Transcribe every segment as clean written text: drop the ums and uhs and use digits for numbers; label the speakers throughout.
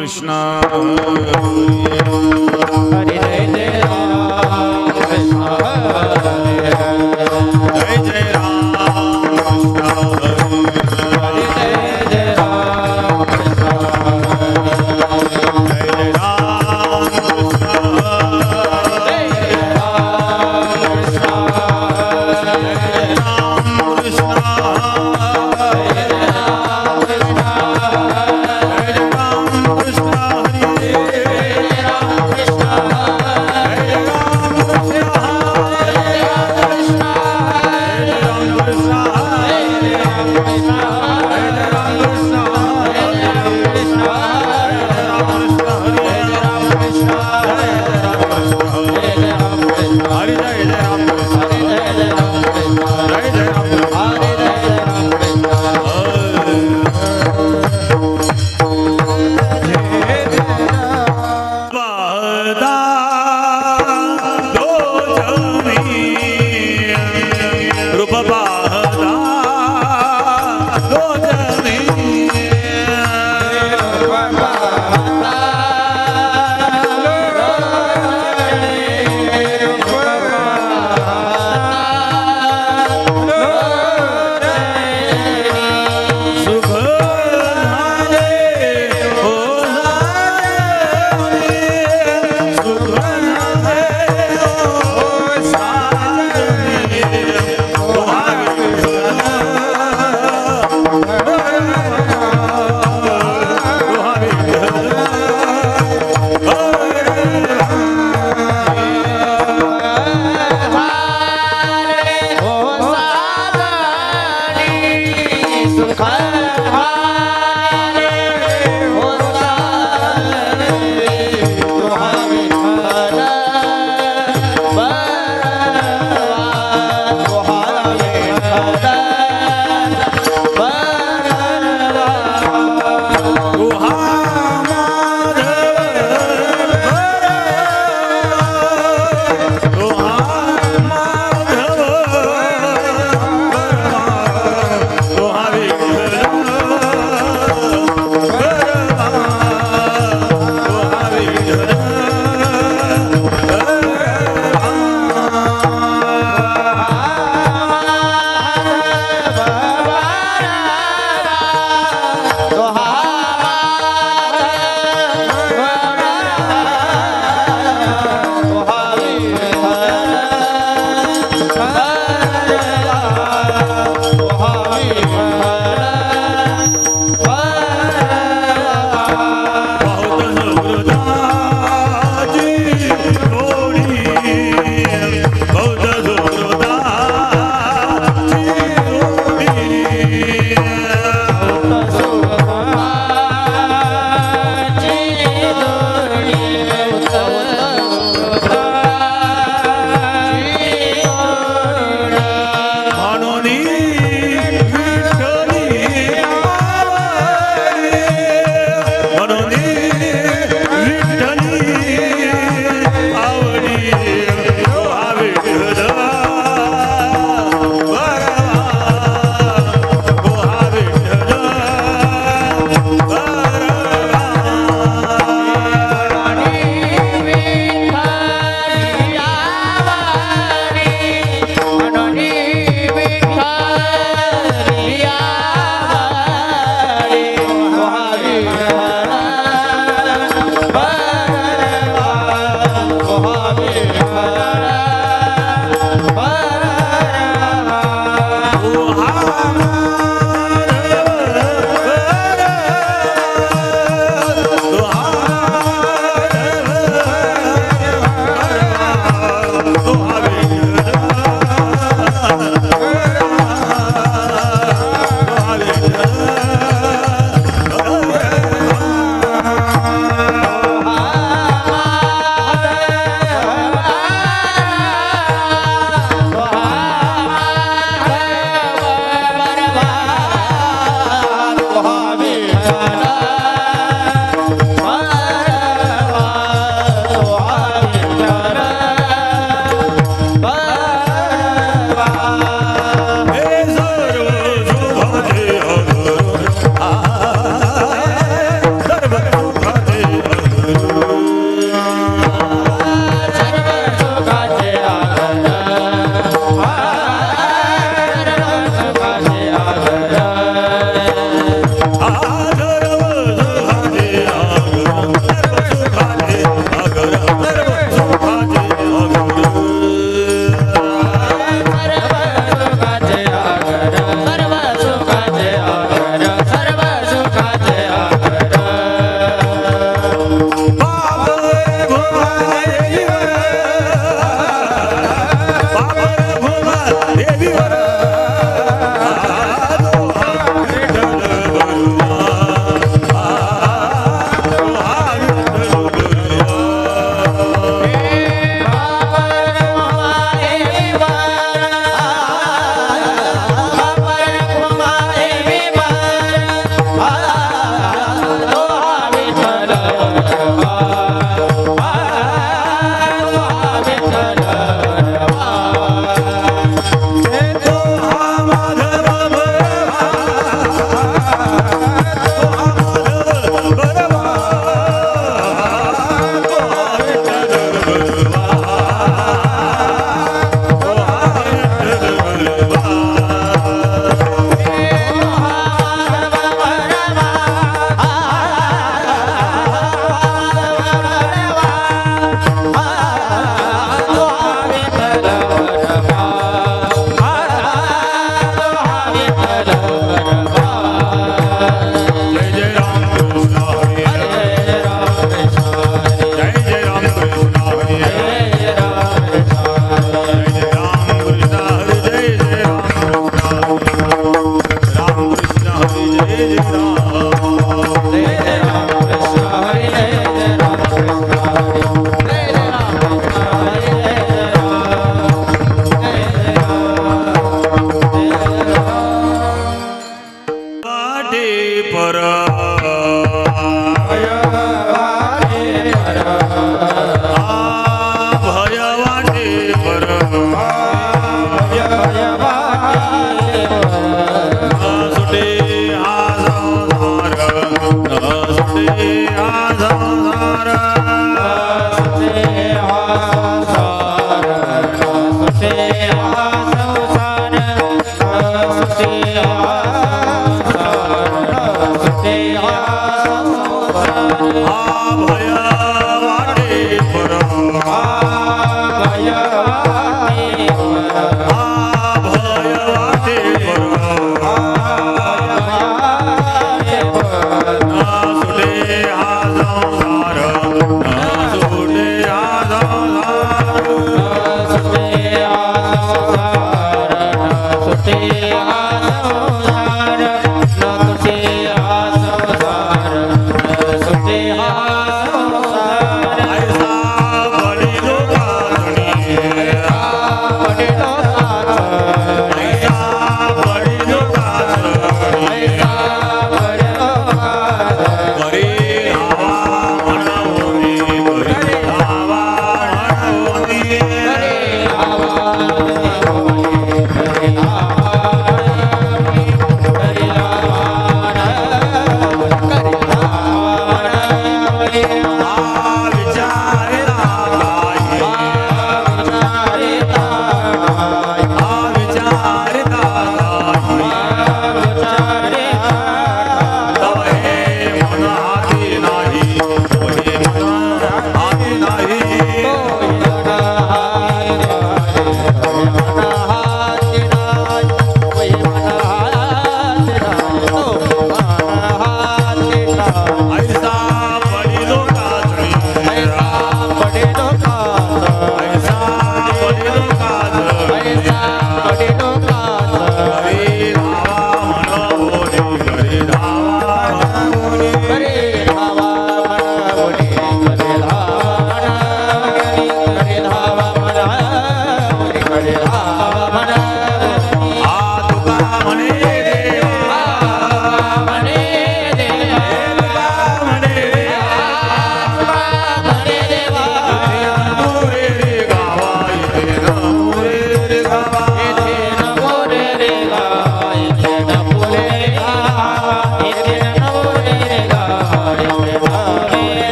Speaker 1: कृष्ण
Speaker 2: हरे जय जय राम कृष्ण हरे
Speaker 1: जय जय राम कृष्ण
Speaker 2: हरे जय जय राम कृष्ण
Speaker 1: जय जय राम कृष्ण
Speaker 2: जय जय राम कृष्ण
Speaker 1: राम कृष्ण हरे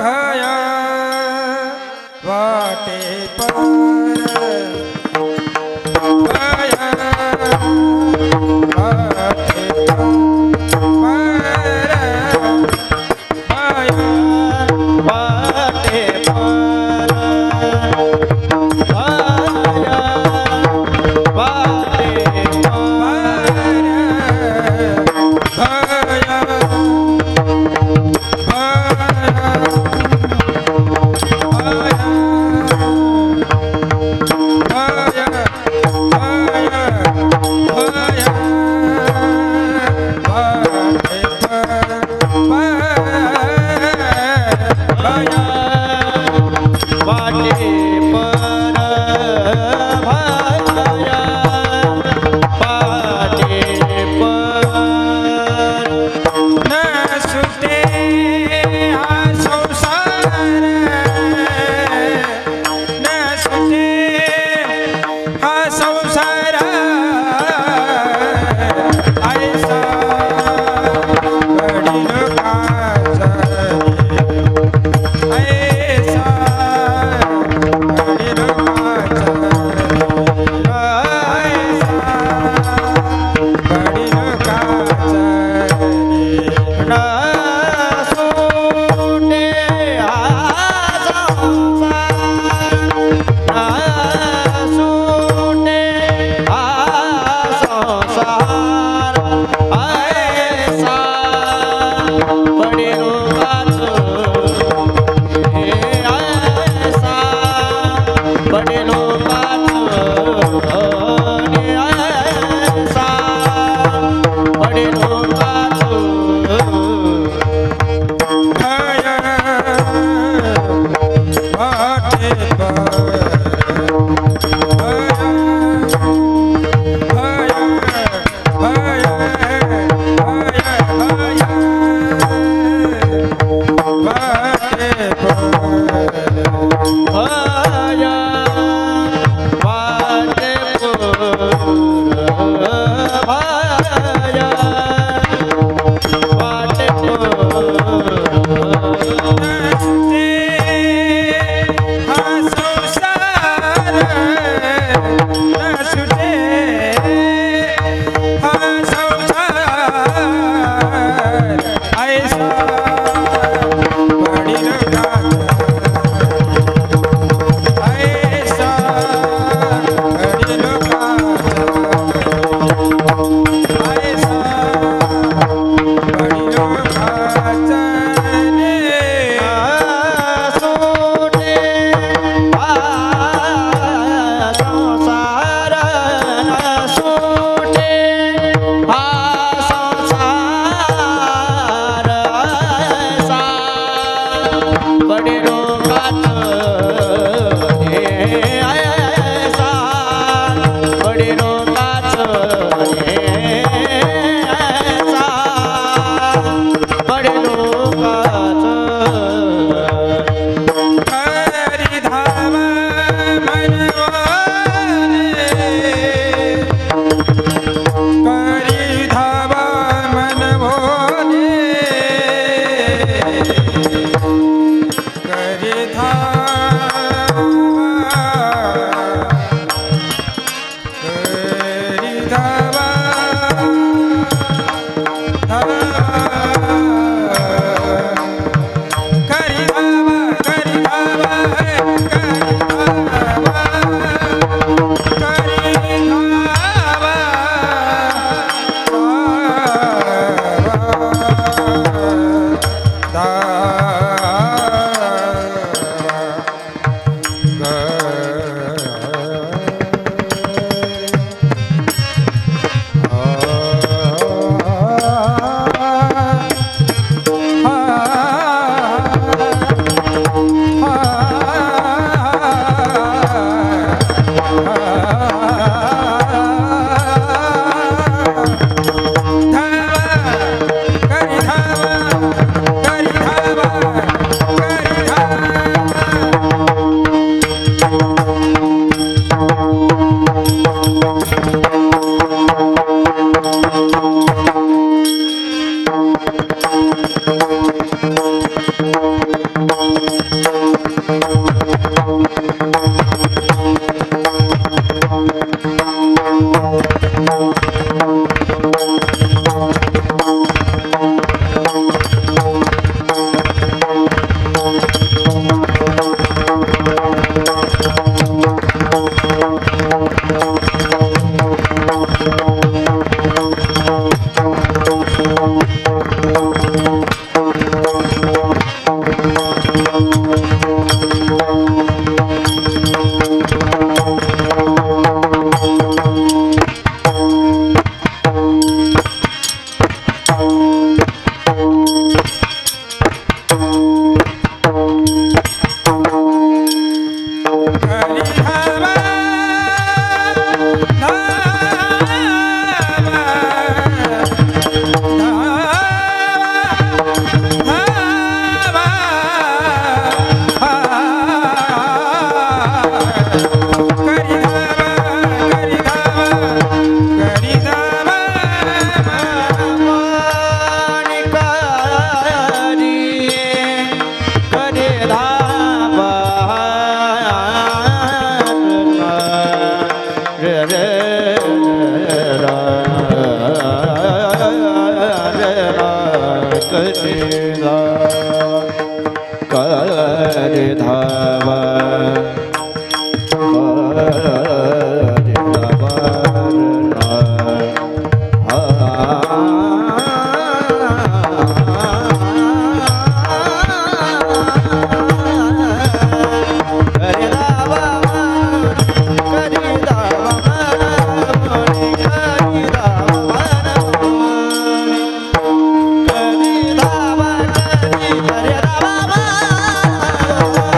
Speaker 3: भया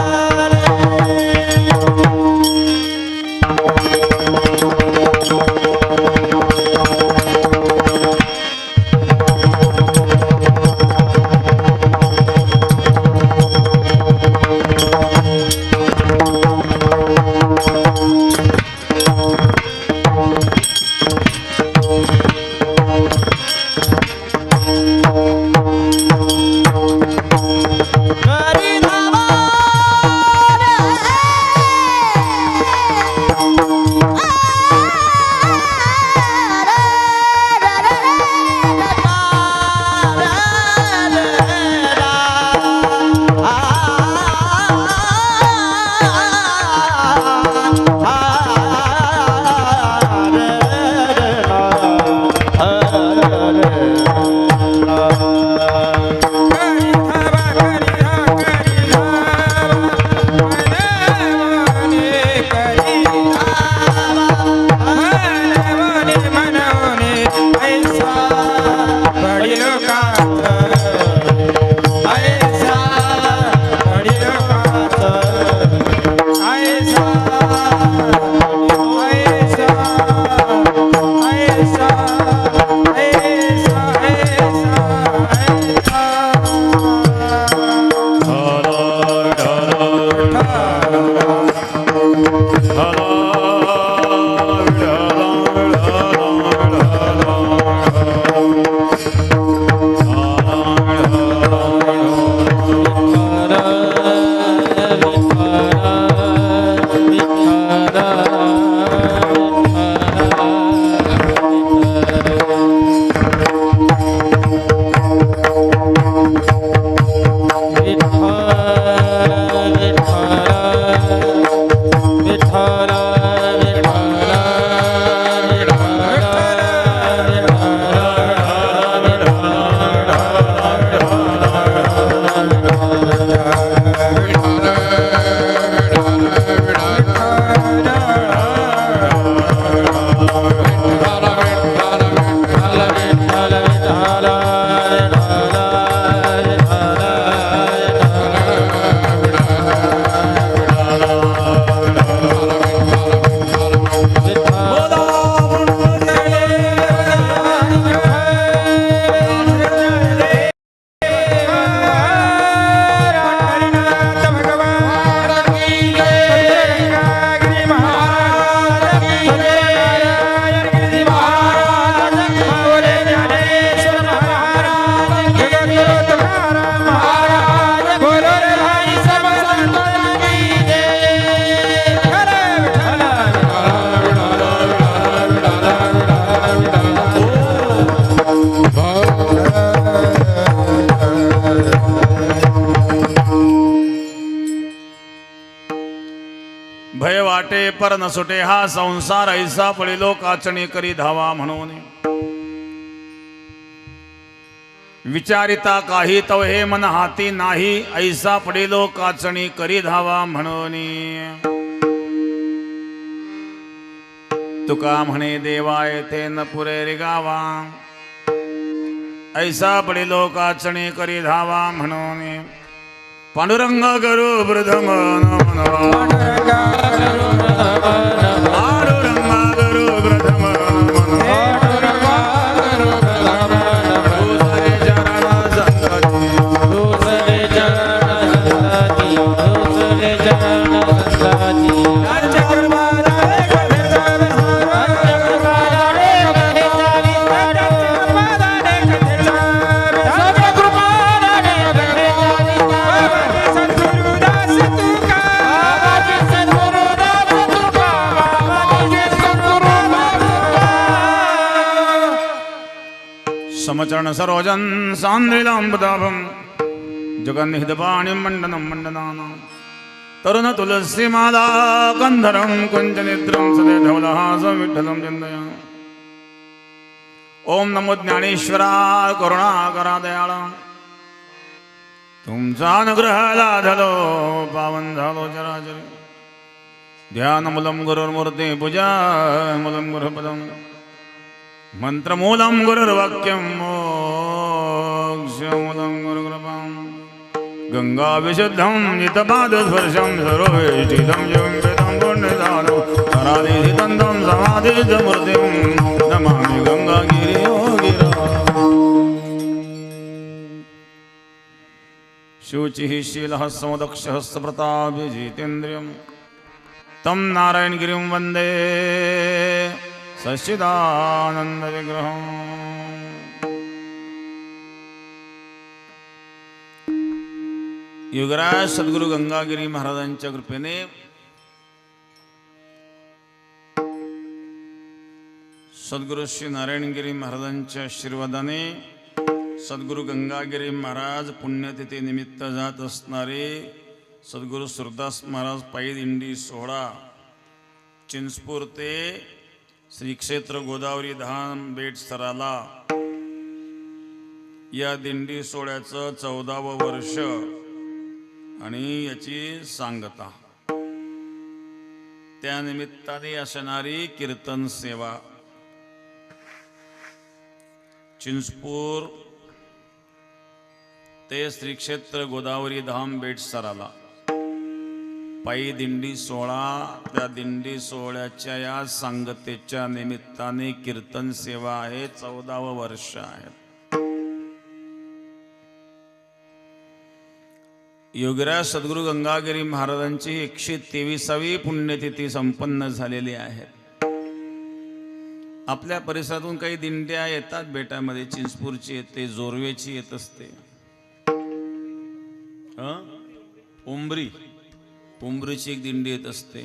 Speaker 3: Hare
Speaker 1: वाटे पर न सुटे हा संसार ऐसा पडिलो काचणी करी धावा म्हणून विचारिता काही तव हे मन हाती नाही ऐसा पडिलो काचणी करी धावा म्हणून तुका म्हणे देवा येथे न पुरे रे गावा ऐसा पडिलो काचणी करी धावा म्हणून पांडुरंग करू प्रथम पांडुरंग करू प्रथम समचरण सरोजन सांद्रिलांबदाभम जगन्निहितपाणि मंडनं मंडनानां तरुण तुलसी माला कंधरं कुंजनिद्रं सदे धवलहासं विठ्ठलं चिन्तयामि ओम नमो ज्ञानेश्वरा करुणाकरा दयाळा तुमचा अनुग्रह लाधलो पावन झालो चराचर ध्यानमूलं गुरुर्मूर्ती पूजा मूलं गुरुपदम् मंत्रमूलं गुरुर्वाक्यं मोक्षमूलं गुरुकृपां गंगाविशुद्धं नितपादस्पर्शं सर्ववेष्टितं जगं पुण्यदानं परादितं समाधितमूर्तिं नमामि गंगागिरियोगिरा शुचिः शीलः समदक्षः सप्रतापी जितेन्द्रियं तं नारायणगिरिं वन्दे सच्चिदानंद विग्रह युगराज सद्गुरु गंगागिरी महाराजांच्या कृपेने सद्गुरु श्री नारायणगिरी महाराजांच्या आशीर्वादाने सद्गुरु गंगागिरी महाराज पुण्यतिथी निमित्त जात असणारे सद्गुरु सुरदास महाराज पायी दिंडी सोहळा चिंचपूर ते श्री क्षेत्र गोदावरी धाम बेट सराला या दिंडी सोहळ्याचं 14वं वर्ष आणि याची सांगता त्यानिमित्ताने असणारी कीर्तन सेवा चिंचपूर ते श्री क्षेत्र गोदावरी धाम बेट सराला पायी दिंडी सोहळा त्या दिंडी सोहळ्याच्या या सांगतेच्या निमित्ताने कीर्तन सेवा आहे 14वं वर्ष आहे योगीराज सद्गुरु गंगागिरी महाराजांची 123वी पुण्यतिथी संपन्न झालेली आहे आपल्या परिसरातून काही दिंड्या येतात बेटामध्ये चिंचपूरची येते जोरवेची येत असते उंबरीची एक दिंडी येत असते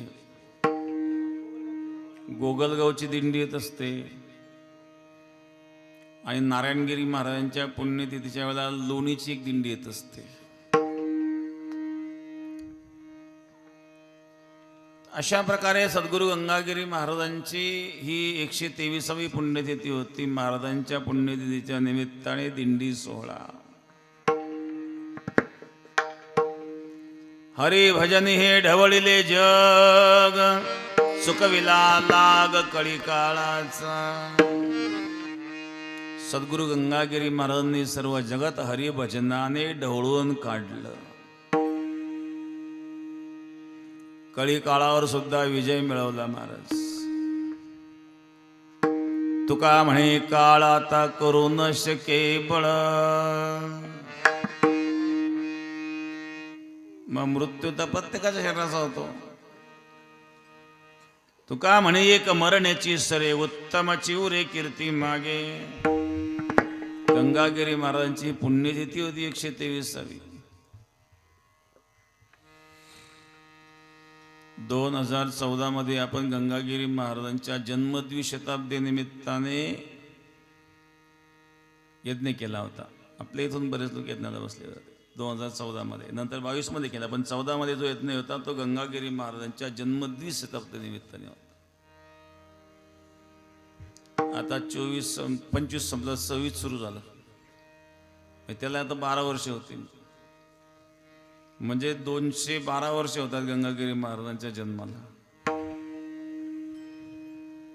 Speaker 1: गोगलगावची दिंडी येत असते आणि नारायणगिरी महाराजांच्या पुण्यतिथीच्या वेळेला लोणीची एक दिंडी येत असते अशा प्रकारे सद्गुरु गंगागिरी महाराजांची ही 123वी पुण्यतिथी होती महाराजांच्या पुण्यतिथीच्या निमित्ताने दिंडी सोहळा हरी भजन हे ढवळिले जग सुखविला लाग कळी काळाचा सद्गुरु गंगागिरी महाराजांनी सर्व जगत हरी भजनाने ढवळून काढलं कळी काळावर सुद्धा विजय मिळवला महाराज तुका म्हणे काळ आता करू न शके बळ मग मृत्यू तर प्रत्येकाच्या शरीराचा होतो तुका म्हणे एक मरण्याची सरे उत्तम चिवरे कीर्ती मागे गंगागिरी महाराजांची पुण्यतिथी होती 123वी 2014 मध्ये आपण गंगागिरी महाराजांच्या जन्मद्विशताब्दी निमित्ताने यज्ञ केला होता आपल्या इथून बरेच लोक यज्ञाला बसले होते 2014 मध्ये, नंतर 22 मध्ये केला, पण 14 मध्ये जो यज्ञ होता तो गंगागिरी महाराजांच्या जन्मदिवस शताब्दी निमित्ताने होता. आता 25 संपला, 26 सुरू झालं, त्याला आता 12 वर्ष होतील. म्हणजे 212 वर्ष होतात गंगागिरी महाराजांच्या जन्माला.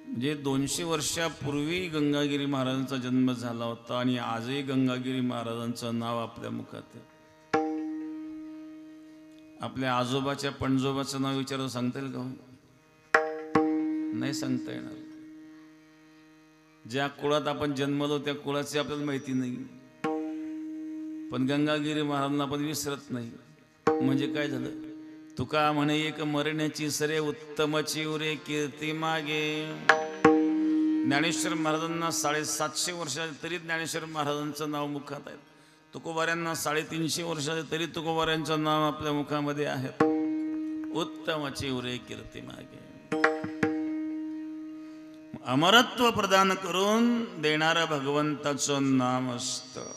Speaker 1: म्हणजे 200 वर्षापूर्वी गंगागिरी महाराजांचा जन्म झाला होता आणि आजही गंगागिरी महाराजांचं नाव आपल्या मुखात आहे. आपल्या आजोबाच्या पणजोबाचं नाव विचारून सांगता येईल का? नाही सांगता येणार. ज्या कुळात आपण जन्मलो त्या कुळाची आपल्याला माहिती नाही, पण गंगागिरी महाराजांना आपण विसरत नाही. म्हणजे काय झालं? तुका म्हणे एक मरण्याची सरे उत्तमची उरे कीर्ती मागे. ज्ञानेश्वर महाराजांना 750 वर्षाचे तरी ज्ञानेश्वर महाराजांचं नाव मुखात आहे. तुकोबाऱ्यांना 350 वर्षाचे तरी तुकोबाऱ्यांचं नाव आपल्या मुखामध्ये आहे. उत्तमची उरे कीर्ती मागे. अमरत्व प्रदान करून देणारं भगवंताचं नाम असतं.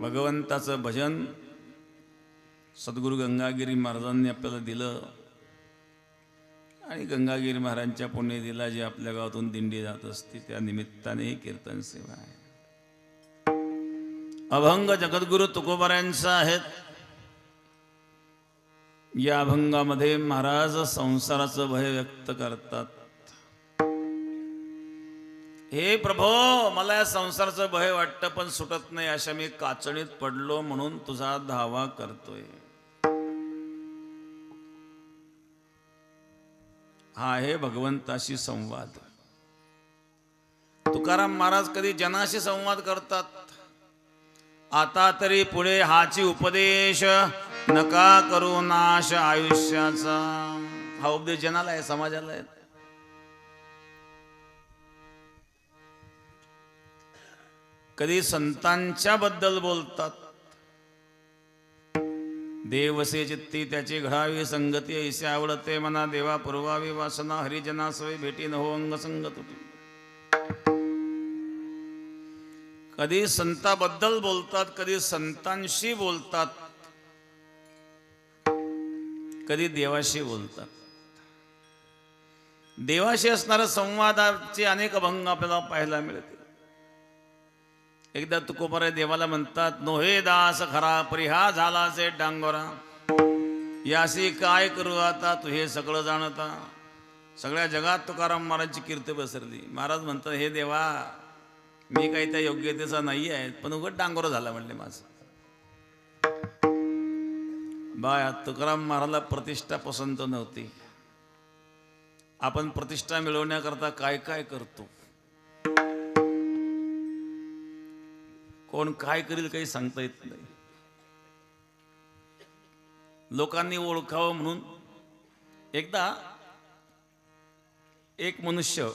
Speaker 1: भगवंताचं भजन सद्गुरू गंगागिरी महाराजांनी आपल्याला दिलं आणि गंगागिरी महाराजांच्या पुण्यतिथीला जी आपल्या गावातून दिंडी जात असते त्या निमित्ताने ही कीर्तन सेवा आहे. अभंग जगद्गुरु तुकोबाऱ्यांचा आहेत. या अभंगामध्ये महाराज संसाराचं भय व्यक्त करतात. हे प्रभो, मला या संसाराचं भय वाटतं पण सुटत नाही, अशा मी काचणीत पडलो म्हणून तुझा धावा करतोय. हा आहे भगवंताशी संवाद. तुकाराम महाराज कधी जनाशी संवाद करतात. आता तरी पुढे हाची उपदेश, नका करू नाश आयुष्याचा. हा उपदेश जनाला आहे, समाजाला आहे. कधी संतांच्या बद्दल बोलतात. देवसे चित्ती त्याची घडावी संगती, ऐसे आवडते मना देवा पुरवावी वासना, हरिजना सोय भेटी न हो अंग संग तुटी. कधी संताबद्दल बोलतात, कधी संतांशी बोलतात, कधी देवाशी बोलतात. देवाशी असणाऱ्या संवादाचे अनेक अभंग आपल्याला पाहायला मिळते. एकदा तुकोबारे देवाला म्हणतात, नोहे दास खरा परिहा झाला से डांगोरा, यासी काय करू आता तू हे सगळं जाणता. सगळ्या जगात तुकाराम महाराजची कीर्ती पसरली. महाराज म्हणतात, हे देवा, मी काही त्या योग्यतेचा नाही आहे, पण उगाच डांगोरा झाला म्हणले माझं. बाया, तुकाराम महाराजला प्रतिष्ठा पसंत नव्हती. आपण प्रतिष्ठा मिळवण्याकरता काय काय करतो, कोण काय करील काही सांगता येत नाही. लोकांनी ओळखावं म्हणून एकदा एक मनुष्य,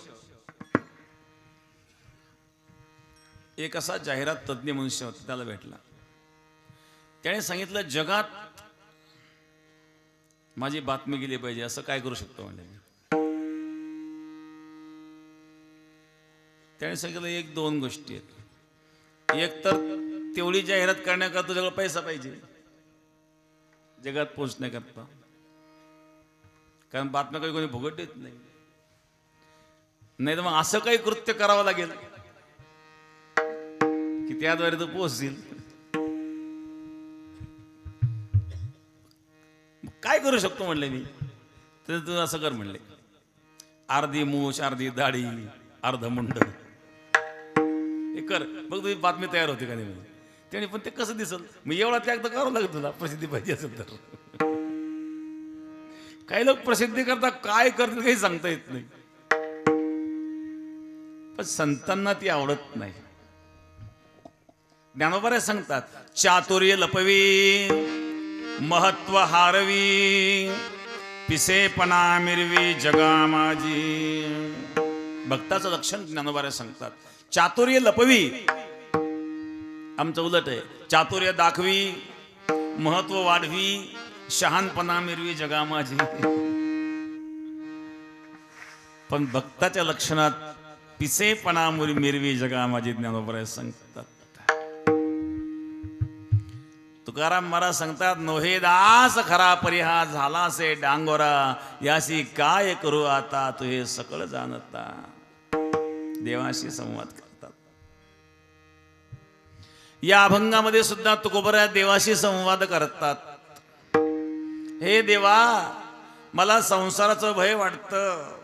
Speaker 1: एक असा जाहिरात तज्ञ मनुष्य होता, त्याला भेटला. त्याने सांगितलं, जगात माझी बातमी गेली पाहिजे, असं काय करू शकतो म्हणजे. त्याने सांगितलं, 1-2 गोष्टी आहेत. एक तर तेवढी जाहिरात करण्याकरता तुझ्याकडे पैसा पाहिजे जगात पोहोचण्याकरता, कारण बातम्या काही कोणी फुकट देत नाही. नाही तर मग असं काही कृत्य करावं लागेल की त्याद्वारे तू पोहोचशील. काय करू शकतो म्हणले मी. तर तू असं कर म्हणले, अर्धी मूछ, अर्धी दाढी, अर्ध मुंड हे कर, बघ तुझी बातमी तयार होते का नाही. त्याने पण ते कसं दिसल, मग एवढा त्याग तर करावं लागेल तुला, प्रसिद्धी पाहिजे असेल तर. काही लोक प्रसिद्धी करता काय करतील काही सांगता येत नाही, पण संतांना ती आवडत नाही. ज्ञानोबा सांगतात, चातुर्य लपवी, महत्व हारवी, पिसेपणा मिरवी जगा माझी. भक्ताचं लक्षण ज्ञानोबा सांगतात, चातुर्य लपवी, आमचं उलट आहे, चातुर्य दाखवी, महत्व वाढवी, शहानपणा मिरवी जगा माझी. पण भक्ताच्या लक्षणात पिसेपणा मिरवी जगा माझी ज्ञानोबा सांगतात. तुकाराम महाराज सांगतात, नोहे दास खरा परिहा झाला से डांगोरा, याशी काय करू आता तू हे सकळ जाणता. देवाशी संवाद करतात. या अभंगामध्ये सुद्धा तुकोबरा देवाशी संवाद करतात. हे देवा, मला संसाराचं भय वाटतं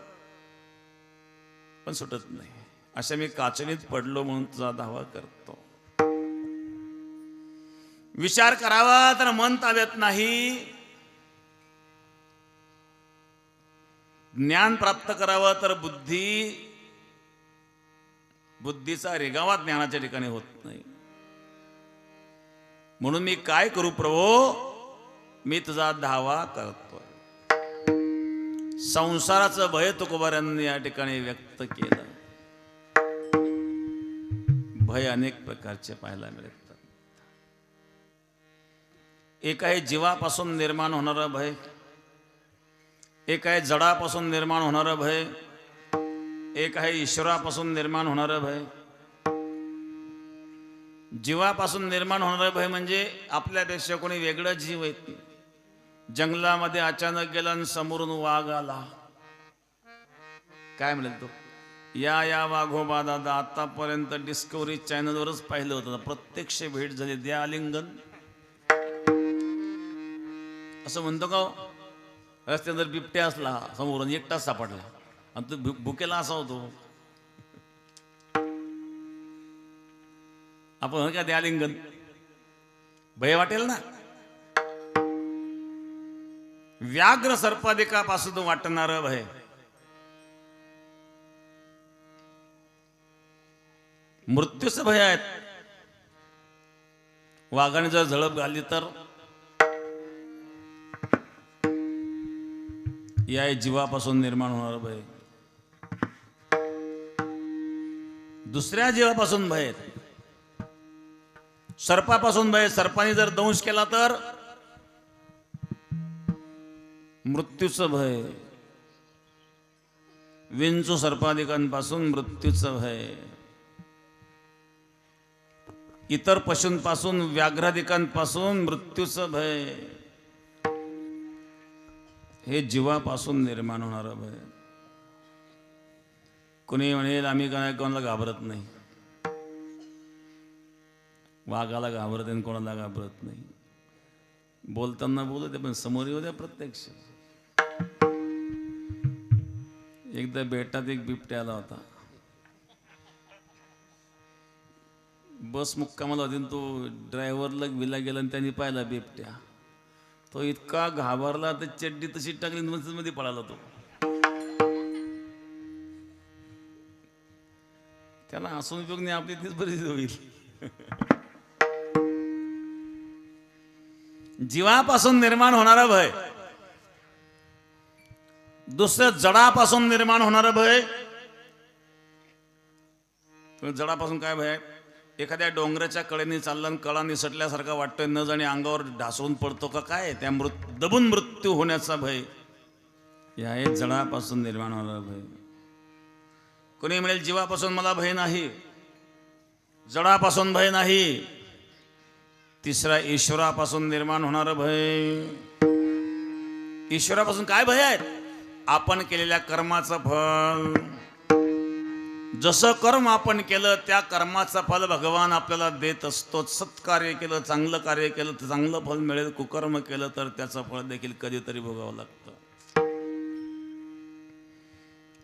Speaker 1: पण सुटत नाही. अशा मी काचणीत पडलो म्हणून तुझा धावा करतो. विचार करावा तर मन ताब्यात नाही. ज्ञान प्राप्त करावं तर बुद्धीचा रेगावा ज्ञानाच्या ठिकाणी होत नाही. म्हणून मी काय करू प्रभो, मी तुझा धावा करतो. संसाराचं भय तुकोबारांनी या ठिकाणी व्यक्त केलं. भय अनेक प्रकारचे पाहायला मिळतात. एक आहे जीवापासून निर्माण होणारं भय, एक आहे जडापासून निर्माण होणारं भय, एक आहे ईश्वरापासून निर्माण होणारं भय. जीवापासून निर्माण होणारं भय म्हणजे आपल्यापेक्षा कोणी वेगळं जीव येत नाही. जंगलामध्ये अचानक गेला आणि समोरून वाघ आला, काय म्हणेल तो, या वाघोबा दादा, आतापर्यंत डिस्कवरी चॅनलवरच पाहिलं होतं, प्रत्यक्ष भेट झाली, द्या आलिंगन, असं म्हणतो का? रस्त्यात जर बिबट्या असला समोरून एकटाच सापडला आणि तो भुकेला असा होतो, आपण का द्या आलिंगन, भय वाटेल ना. व्याघ्र सर्पादिकापासून वाटणार भय, मृत्यूचं भय आहेत. वाघाने जर झळप घाली तर या जीवापासून निर्माण होणार भय. दुसऱ्या जीवापासून भय, सर्पापासून भय, सर्पाने जर दंश केला तर मृत्यूचं भय. विंचू सर्पादिकांपासून मृत्यूचं भय. इतर पशूंपासून व्याघ्रादिकांपासून मृत्यूचं भय. हे जीवापासून निर्माण होणारं भय. कुणी म्हणेल आम्ही काय कोणाला घाबरत नाही, वाघाला घाबरत आणि कोणाला घाबरत नाही. बोलताना बोलत पण समोर येऊ द्या प्रत्यक्ष. एकदा बेटात एक बिबट्या आला होता. बस मुक्कामाला होती, तो ड्रायव्हरला विला गेला आणि त्यांनी पाहिला बिबट्या. तो इतका घाबरला तर चड्डी तशी टाकली मध्ये पळाला तो. त्याला हसून उपयोग नाही, आपली तीच परिस्थिती होईल. जीवापासून निर्माण होणारा भय. दुसरं जडापासून निर्माण होणारं भय. जडापासून काय भय? एखाद्या डोंगराच्या कडेने चालला आणि कळा निसटल्यासारखा वाटतोय, न जाणे अंगावर ढासळून पडतो का काय, त्या दबून मृत्यू होण्याचा भय. या आहे जडापासून निर्माण होणारा भय. कोणी म्हणेल जीवापासून मला भय नाही, जडापासून भय नाही. तिसरा ईश्वरापासून निर्माण होणारं भय. ईश्वरापासून काय भय आहेत? आपण केलेल्या कर्माचं फल. जसं कर्म आपण केलं त्या कर्माचं फल भगवान आपल्याला देत असतो. सत्कार्य केलं, चांगलं कार्य केलं तर चांगलं फल मिळेल. कुकर्म केलं तर त्याचं फळ देखील कधीतरी भोगावं लागतं.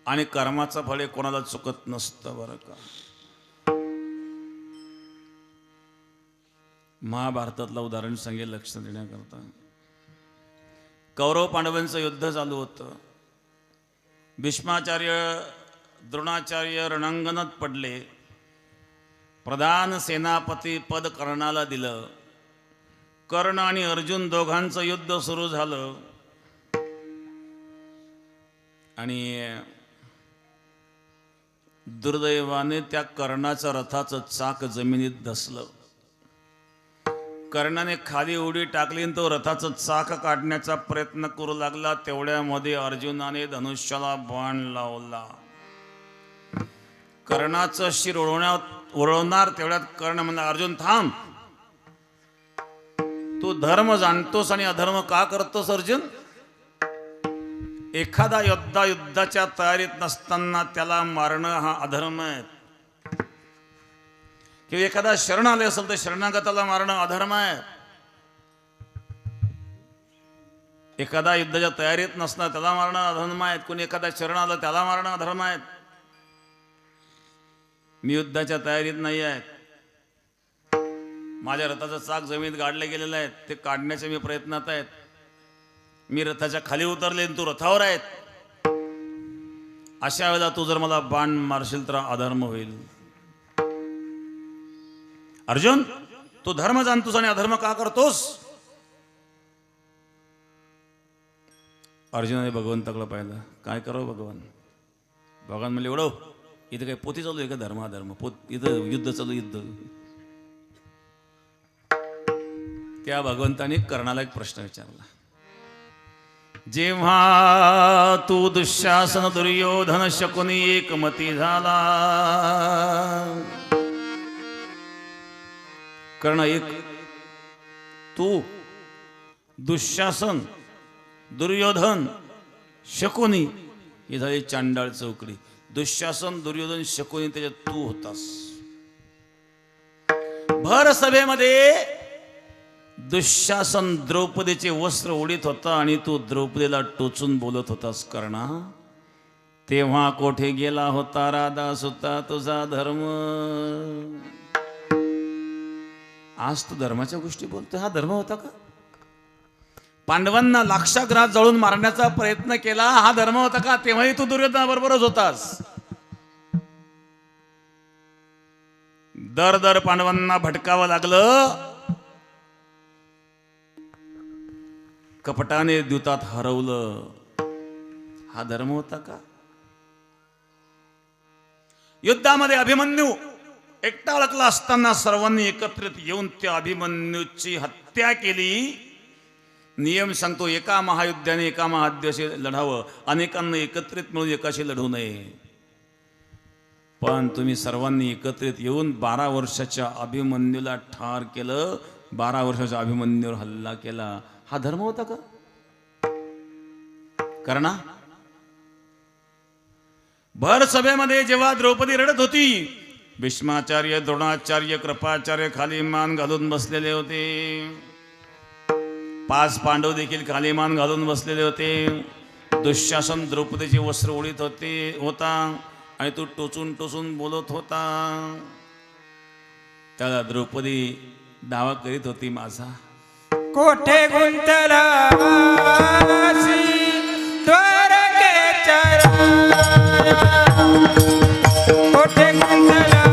Speaker 1: आणि कर्माचं फळ हे कोणाला चुकत नसतं बरं का. महाभारतातलं उदाहरण सांगेल लक्ष देण्याकरता. कौरव पांडवांचं युद्ध चालू होतं. भीष्माचार्य द्रोणाचार्य रणांगणात पडले. प्रधान सेनापती पद कर्णाला दिलं. कर्ण आणि अर्जुन दोघांचं युद्ध सुरू झालं. आणि दुर्दैवाने त्या कर्णाच्या रथाचं चाक जमिनीत धसलं. कर्णाने खाली उडी टाकली आणि तो रथाचं चाक काढण्याचा प्रयत्न करू लागला. तेवढ्यामध्ये अर्जुनाने धनुष्याला बाण लावला. कर्णाचं शिर उडवणार तेवढ्यात कर्ण म्हणला, अर्जुन थांब. तू धर्म जाणतोस आणि अधर्म का करतोस अर्जुन? एखादा योद्धा युद्धाच्या तयारीत नसताना त्याला मारणं हा अधर्म आहे. किंवा एखादा शरण आले असेल तर शरणागताला मारणं अधर्म आहे. एखादा युद्धाच्या तयारीत नसणार त्याला मारणं अधर्म आहे. कोणी एखादा शरण आलं त्याला मारणं अधर्म आहे. मी युद्धाच्या तयारीत नाही आहे. माझ्या रथाचं चाक जमिनीत गाडले गेलेलं आहे, ते काढण्याचे मी प्रयत्नात आहेत. मी रथाच्या खाली उतरले तू रथावर आहेत. अशा वेळेला तू जर मला बाण मारशील तर अधर्म होईल. अर्जुन, तू धर्म जाणतोस आणि अधर्म का करतोस? अर्जुनाने भगवंताकडे पाहिलं. काय करावं भगवान? भगवान म्हणले, एवढं इथं काही पोथी चालू आहे का? धर्म अधर्म इथं युद्ध चालू, युद्ध. त्या भगवंताने कर्णाला एक प्रश्न विचारला. जेव्हा तू दुःशासन दुर्योधन शकुनी एकमती झाला. कर्ण एक, तू दुःशासन दुर्योधन शकुनी ही झाली चांडाळ चौकडी. दुःशासन दुर्योधन शकुनी त्याच्यात तू होतास. भर सभेमध्ये दुःशासन द्रौपदीचे वस्त्र ओढीत होता आणि तू द्रौपदीला टोचून बोलत होतास. कर्णा, तेव्हा कोठे गेला होता राधा सुता तुझा धर्म? आज तू धर्माच्या गोष्टी बोलतो. हा धर्म होता का? पांडवांना लाक्षागृहात जळून मारण्याचा प्रयत्न केला, हा धर्म होता का? तेव्हाही तू दुर्योधनाबरोबरच होतास. दर दर पांडवांना भटकावं लागलं. कपटाने द्यूतात हरवलं, हा धर्म होता का? युद्धामध्ये अभिमन्यू एकटा अडकला असताना सर्वांनी एकत्रित येऊन त्या अभिमन्यूची हत्या केली. नियम सांगतो, एका महायुद्धाने एका महाद्याशी लढावं, अनेकांना एकत्रित मिळून एकाशी लढू नये. पण तुम्ही सर्वांनी एकत्रित येऊन 12 वर्षाच्या अभिमन्यूला ठार केलं. 12 वर्षाच्या अभिमन्यूवर हल्ला केला, हा धर्म होता का? कर्णा, भर सभेमध्ये जेव्हा द्रौपदी रडत होती, भीष्माचार्य, द्रोणाचार्य, कृपाचार्य खाली मान घालून बसलेले होते. 5 पांडव देखील खाली मान घालून बसलेले होते. दुःशासन द्रौपदीचे वस्त्र ओढीत होता आणि तू टोचून टोचून बोलत होता. त्याला द्रौपदी दावा करीत होती, माझा
Speaker 2: कोठे गुंतला द्वारकेच्या कोठे गुंतला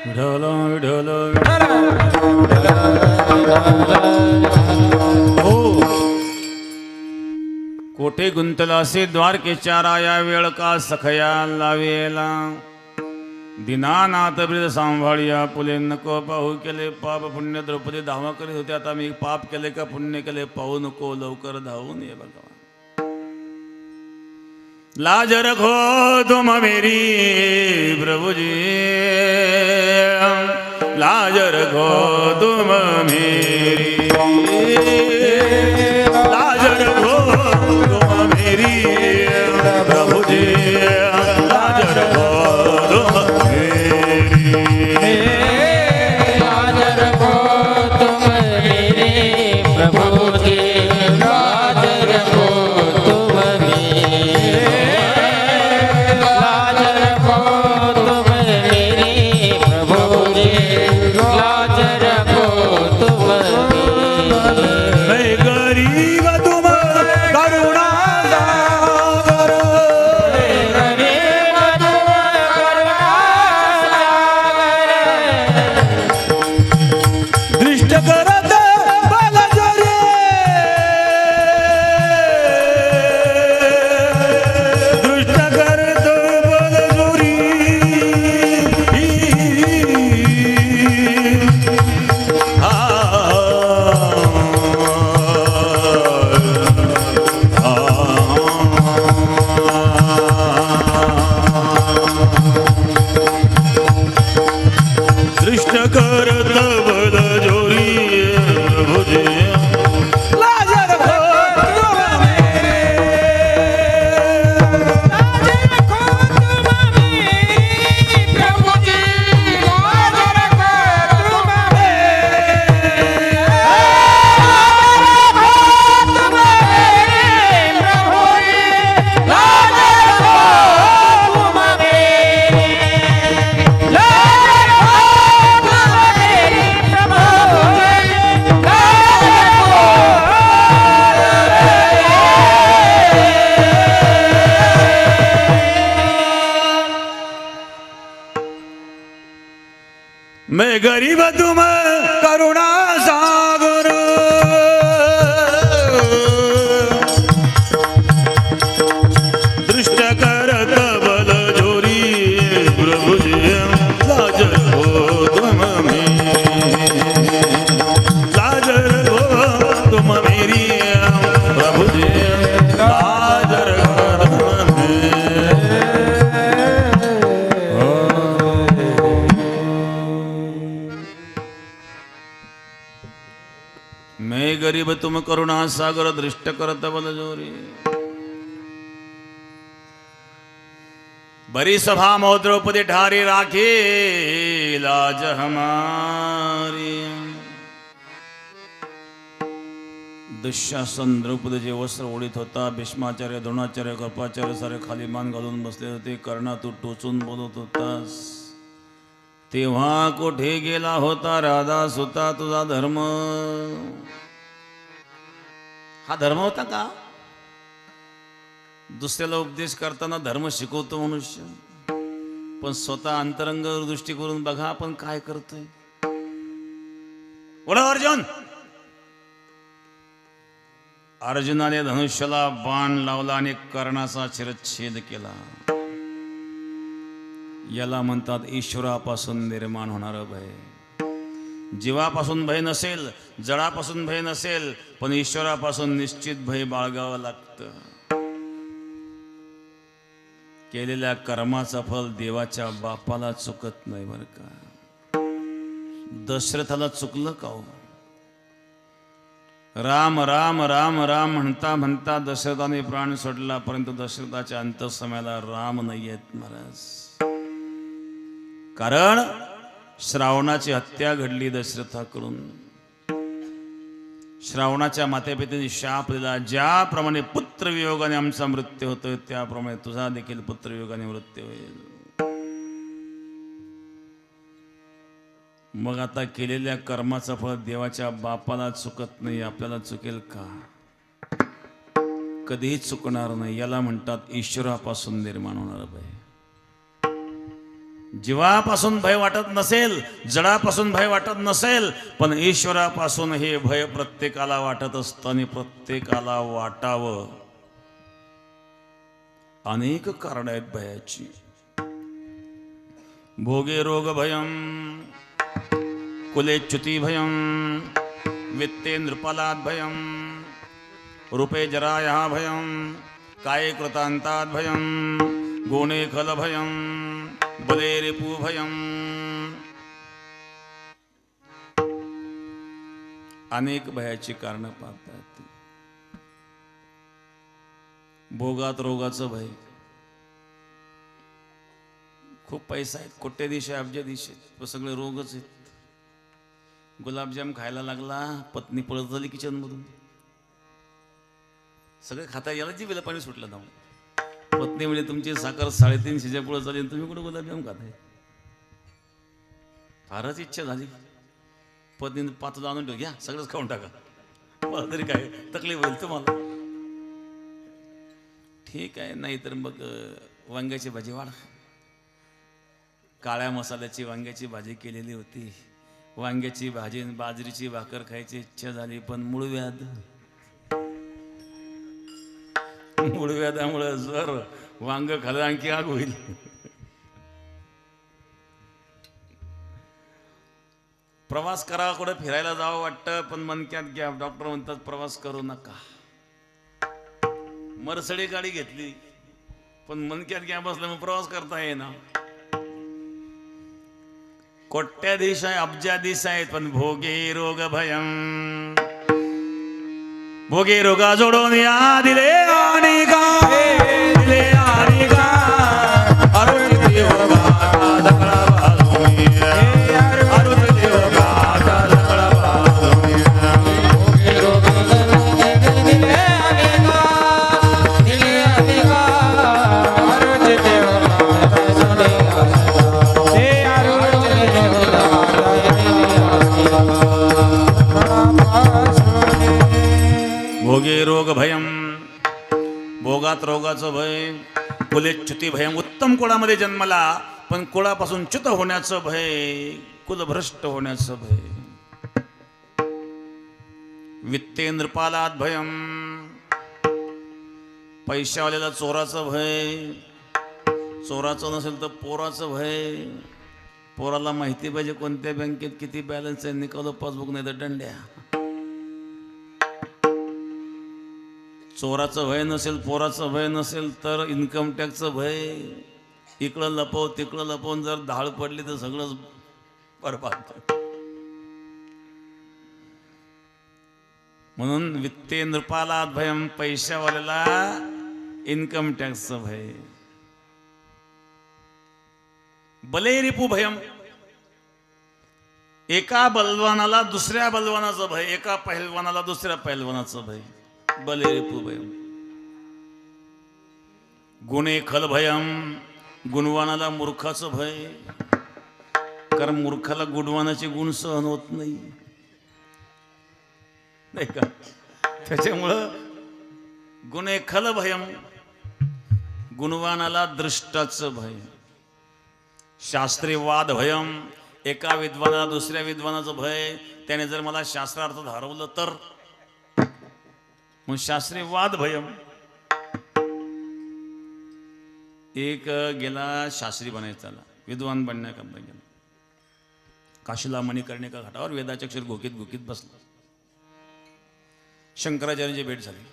Speaker 1: विठ्ठल विठ्ठल हो कोठे गुंतला असे द्वारकेच्या राया वेळ का सखया लावेला दीनानाथ ब्रिद सांभाळिया पुले नको पाहू केले पाप पुण्य द्रौपदी धावा करीत होते आता मी पाप केले का पुण्य केले पाहू नको लवकर धावून ये भगवान लाज रखो तुम मेरी प्रभु जी लाज रखो तुम मेरी लाज रखो तुम मेरी प्रभु जी लाज रखो तुम मेरी
Speaker 3: लाज रखो तुम मेरे प्रभु जी लाज रखो तुम मेरे लाज रखो तुम मेरे प्रभु जी लाज रखो तुम मेरे
Speaker 1: मैं गरीब तुम करुणा सागर
Speaker 3: गरीब तुम करुणा सागर
Speaker 1: दृष्ट करत बल जोरी दृष्ट करत बल जोरी दृष्ट करत बल जोरी प्रभुजी लाज रखो तुम मेरे
Speaker 2: लाज रखो तुम मेरी प्रभु जी लाज रखो तुम मेरी लाज रखो तुम मेरी प्रभु जी लाज रखो तुम मेरी लाज रखो तुम मेरी प्रभु
Speaker 1: मैं गरीब तुम करुणा सागर दृष्ट करत बल जोरी प्रभुजी लाज रखो तुम मेरी लाज रखो तुम मेरी प्रभुजी लाज रखो तुम मेरी मैं गरीब तुम करुणा सागर दृष्ट करत बल जोरी बरी सभा मोह द्रौपदी ठारी राखी लाज हमारी दुःशासन द्रौपदीचे वस्त्र ओढीत होता भीष्माचार्य द्रोणाचार्य कृपाचार्य सारे खाली मान घालून बसले होते कर्णा तू टोचून बोलत होतास तेव्हा कोठे गेला होता राधा सुता तुझा धर्म हा धर्म होता का दुसऱ्याला उपदेश करताना धर्म शिकवतो मनुष्य पण स्वतः अंतरंग दृष्टी करून बघा आपण काय करतोय बोला अर्जुन अर्जुनाने धनुष्याला बाण लावला आणि कर्णाचा शिरच्छेद केला याला म्हणतात ईश्वरापासून निर्माण होणारं भय जीवापासून भय नसेल जडापासून भय नसेल पण ईश्वरापासून निश्चित भय बाळगावं लागतं केलेल्या कर्माचं फल देवाच्या बापाला चुकत नाही बरं का दशरथाला चुकलं का हो राम राम राम राम म्हणता म्हणता दशरथाने प्राण सोडला परंतु दशरथाच्या अंतःसमयाला राम नाही आहेत महाराज कारण श्रावणाची हत्या घडली दशरथाकडून श्रावणाच्या मातेपितेने शाप दिला ज्याप्रमाणे पुत्रवियोगाने आमचा मृत्यू होतोय त्याप्रमाणे तुझा देखील पुत्रवियोगाने मृत्यू होईल मग आता केलेल्या कर्माचं फळ देवाच्या बापाला चुकत नाही आपल्याला चुकेल का कधीही चुकणार नाही याला म्हणतात ईश्वरापासून निर्माण होणारं भय जीवापासून भय वाटत नसेल, जडापासून भय वाटत नसेल, पण ईश्वरापासून हे भय प्रत्येकाला वाटत असतं आणि प्रत्येकाला वाटावं. अनेक कारण आहेत भयाची. भोगे रोग भयम, कुलेच्युती भयम, वित्ते नृपालाद भयम, रूपे जराया भयम, काये कृतांताद भयम, गुणे खल भयम, बले रिपु भयम. अनेक भयाची कारण पाहतात. भोगात रोगाचं भय. खूप पैसा आहे, कोट्याधीश आहे, अब्जाधीश आहेत, पण सगळे रोगच आहेत. गुलाबजाम खायला लागला, पत्नी पळत झाली किचन मधून. सगळे खाता याला जीभेला पाणी सुटलं ना. पत्नी म्हणजे तुमची साखर 350च्या पुढे झाली, तुम्ही कुठं गुलाबजाम खाताय. फारच इच्छा झाली. पत्नीने 5 आणून ठेव, घ्या सगळंच खाऊन टाका, मला तरी काय तकलीफ होईल तुम्हाला. ठीक आहे, नाही तर मग वांग्याची भाजी वाढ. काळ्या मसाल्याची वांग्याची भाजी केलेली होती. वांग्याची भाजी बाजरीची भाकर खायची इच्छा झाली, पण मूळव्याधामुळे जर वांग खाल्लं आणखी आग होईल. प्रवास करावा, कुठे फिरायला जावं वाटतं, पण मनक्यात घ्या. डॉक्टर म्हणतात प्रवास करू नका. मर्सडी गाडी घेतली, पण मनक्यात घ्या बसलं, मग प्रवास करता येईना. कोट्याधीश आहे, अब्जाधीश आहेत, पण भोगे रोग भयम. भोगे रोगा जोडून या दिले आणि का दिले आणि का अरुण देव गाता दगडा बाजूनी, अरुण देव गाता दगडा बाजूनी.
Speaker 3: भोगे रोग दिले आणि का दिले आणि का अरुण देव गाता हे अरुण देव
Speaker 1: भोगे रोग भयम. भोगात रोगाचं भय. कुलेच्युती भयम. उत्तम कुळामध्ये जन्मला, पण कुळापासून च्युत होण्याचं भय, कुलभ्रष्ट होण्याचं भय. वित्ते नृपालाद भयम. पैशावाल्याला चोराचं भय. चोराचं नसेल तर पोराचं भय. पोराला माहिती पाहिजे कोणत्या बँकेत किती बॅलन्स आहे, निकालो पासबुक, नाही तर दंड्या. चोराचं भय नसेल, पोराचं भय नसेल तर इन्कम टॅक्सचं भय. इकडं लपव तिकडं लपवून जर धाळ पडली तर सगळंच बरबाद. म्हणून वित्ते नृपालाद भयम. पैशावाल्याला इन्कम टॅक्सचं भय. बले रिपू भयम. एका बलवानाला दुसऱ्या बलवानाचं भय, एका पहिलवानाला दुसऱ्या पहिलवानाचं भय. बले रिपू भयम. गुणे खल भयम. गुणवानाला मूर्खाचं भय, कारण मूर्खाला गुणवानाचे गुण सहन होत नाही का. त्याच्यामुळं गुणे खल भयम. गुणवानाला दृष्टाचं भय. शास्त्री वाद भयम. एका विद्वानाला दुसऱ्या विद्वानाचं भय. त्याने जर मला शास्त्रार्थ हरवलं तर, मग शास्त्री वाद भयम. एक गेला शास्त्री बनायचा, विद्वान बनण्याकरता गेला. काशीला मणिकर्णिका घाटावर वेदाचे अक्षर घोकीत घोकीत बसला. शंकराचार्यांची भेट झाली.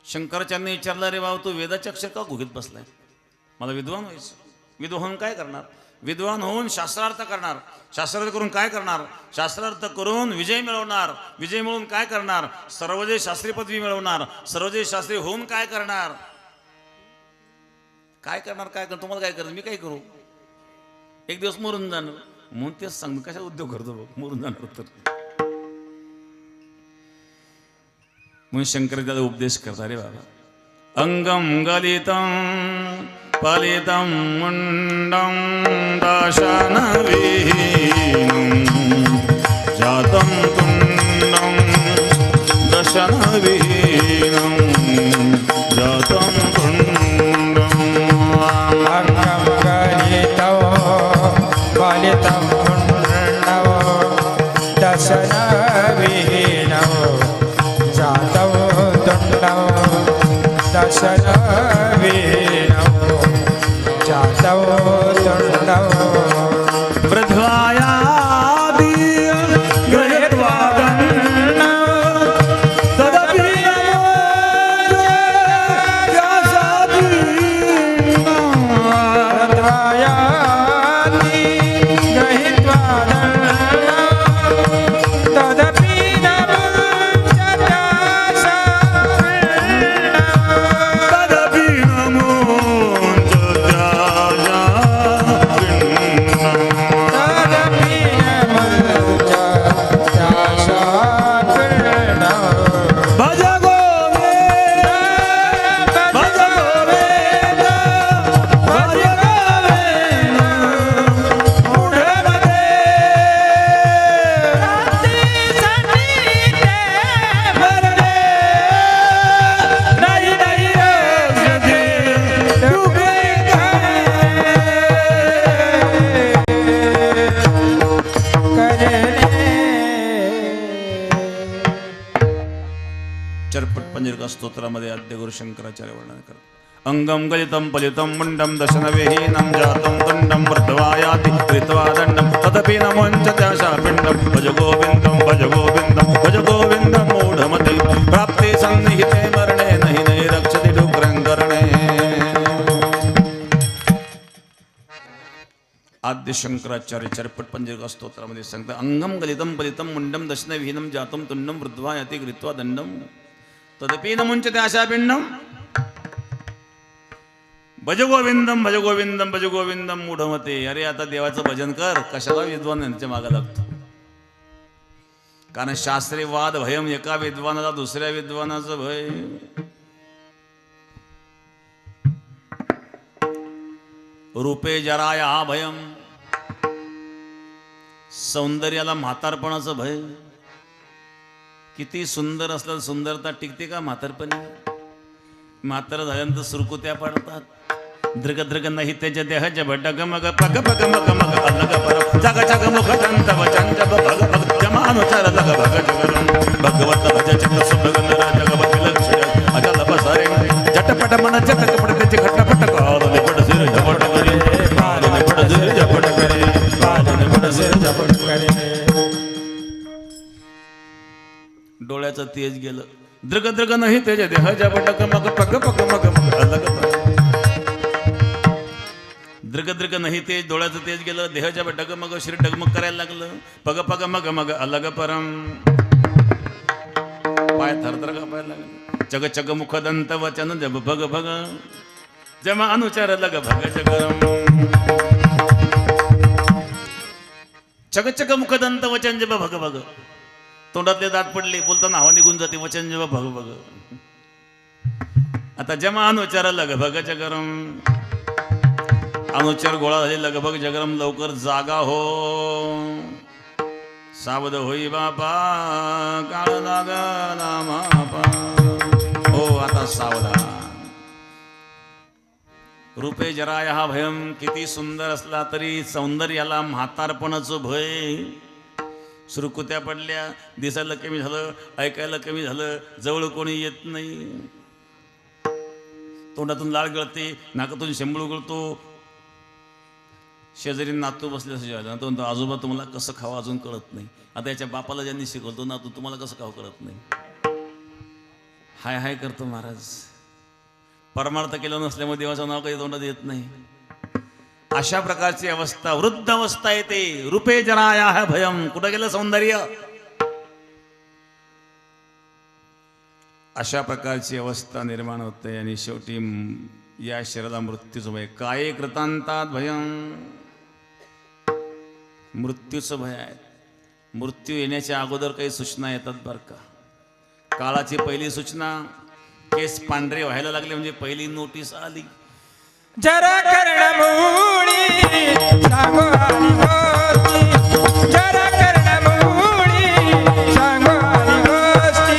Speaker 1: शंकराचार्यांनी विचारलं, रे बाबा तू वेदाचे अक्षर का घोकीत बसलाय? मला विद्वान व्हायचं. विद्वान होऊन काय करणार? विद्वान होऊन शास्त्रार्थ करणार. शास्त्रार्थ करून काय करणार? शास्त्रार्थ करून विजय मिळवणार. विजय मिळवून काय करणार? सर्वजय शास्त्री पदवी मिळवणार. सर्वजय शास्त्री होऊन काय करणार? काय करणार? काय करणार? तुम्हाला काय करायचं? मी काय करू? एक दिवस मरून जाणार. म्हणून तेच सांग, कशा उद्योग करतो बघ, मरून जाणार तर. म्हणून शंकर त्याला उपदेश करता, रे बाबा, अंगम गलितं पलितं मुंडं दाशनविहीनं जातं तुंडं दशनविहीनं जातं तुंडं
Speaker 3: अंगम गलितं दर्शन विहीन जातव तुंड दर्शन विहीन जातव तुंड
Speaker 1: वृद्धायादि गृहीत्वा दण्डं तदपि चरपट पंजरका स्तोत्रामध्ये आद्य गुरु शंकराचार्य वर्णन करतात. अंगम गलितं पलितं मुंडं दशनविहीनं जातं तुंडं वृद्धवायाति कृत्वा दण्डं तदपि न मुञ्चत्याशापिण्डं भज गोविन्दं भज गोविन्दं भज गोविन्दं मूढमते प्राप्ते सन्निहिते मरणे नहि नहि रक्षति डुग्रं करणे. आद्य शंकराचार्य चरपट पंजरका स्तोत्रामध्ये सांगतात अंगम गलितं पलितं मुंडं दशनविहीनं जातं तुंडं वृद्धवायाति कृत्वा दण्डं तदपि न मुञ्चते आशापिण्डं भज गोविंदम भज गोविंदम भज गोविंदम मूढमते. अरे आता देवाचं भजन कर, कशाला विद्वान यांच्या मागा लागतो. कारण शास्त्रीय वाद भयम एका विद्वानाला दुसऱ्या विद्वानाचं भय. रूपे जराया हा भयम, सौंदर्याला म्हातारपणाचं भय. किती सुंदर असलं सुंदरता टिकते का म्हातारपणी? म्हातार झाल्यानंतर सुरकुत्या पडतात. दृग दृग नाही त्याच्या देहाच्या भटक मग पग पग मग मग अलग पर जग जग मुख दंत वचन जब भग भग जमानुचार लग भग जगरम भगवत भज चित्त सुभगन जग भग लक्ष्य अजल बसरे जटपट मन जटक पट त्याची खटपट काल ने पड सिर झपट करे काल ने पड सिर झपट करे काल ने पड सिर झपट करे. डोळ्याचं तेज गेलं. दृग दृग नाही त्याच्या देहाच्या भटक मग पग पग मग मग अलग पर दृग दृग नाही तेज, डोळ्याचं तेज गेलं. देहाच्या डगमग शरीर डगमग करायला लागलं. पग पग मग मग अलग परम, पाय थरथर कापायला लागले. चग चग मुख दंत वचन जब भग भग जमा अनुचार लग भग जगरम. चग चग मुख दंत वचन जब भग भग, तोंडातले दात पडले, बोलताना हवा निघून जाते. वचन जब भग भग, आता जमा अनुचार लग भग जगरम. अनुचार गोळा झाले लगभग जगरम. लवकर जागा हो, सावध होई बापा, काळ लागला मापा. हो आता सावधान. रूपे जराया हा भयम, किती सुंदर असला तरी सौंदर्याला म्हातारपणाचं भय. सुरकुत्या पडल्या, दिसायला कमी झालं, ऐकायला कमी झालं, जवळ कोणी येत नाही. तोंडातून लाळ गळते, नाकातून शेंबूळ गळतो. शेजारी नातू बसले असं तो आजोबा तुम्हाला कसं खावं अजून कळत नाही. आता याच्या बापाला ज्यांनी शिकवतो, नातू तुम्हाला कसं खावं कळत नाही. हाय हाय करतो महाराज. परमार्थ केलं नसल्यामुळे देवाचं नाव काही तोंडात येत नाही. अशा प्रकारची अवस्था, वृद्ध अवस्था येते. रूपे जराया है भयम, कुठं गेलं सौंदर्य? अशा प्रकारची अवस्था निर्माण होते आणि शेवटी या शरीराला मृत्यूचं भय. काय कृतांतात भयम, मृत्यूचं भय आहे. मृत्यू येण्याच्या अगोदर काही सूचना येतात बरं का. काळाची पहिली सूचना, केस पांढरे व्हायला लागले म्हणजे पहिली नोटीस आली.
Speaker 3: जरा कर्णमुळी सांगो आणि गोष्टी, जरा कर्णमुळी सांगो आणि गोष्टी.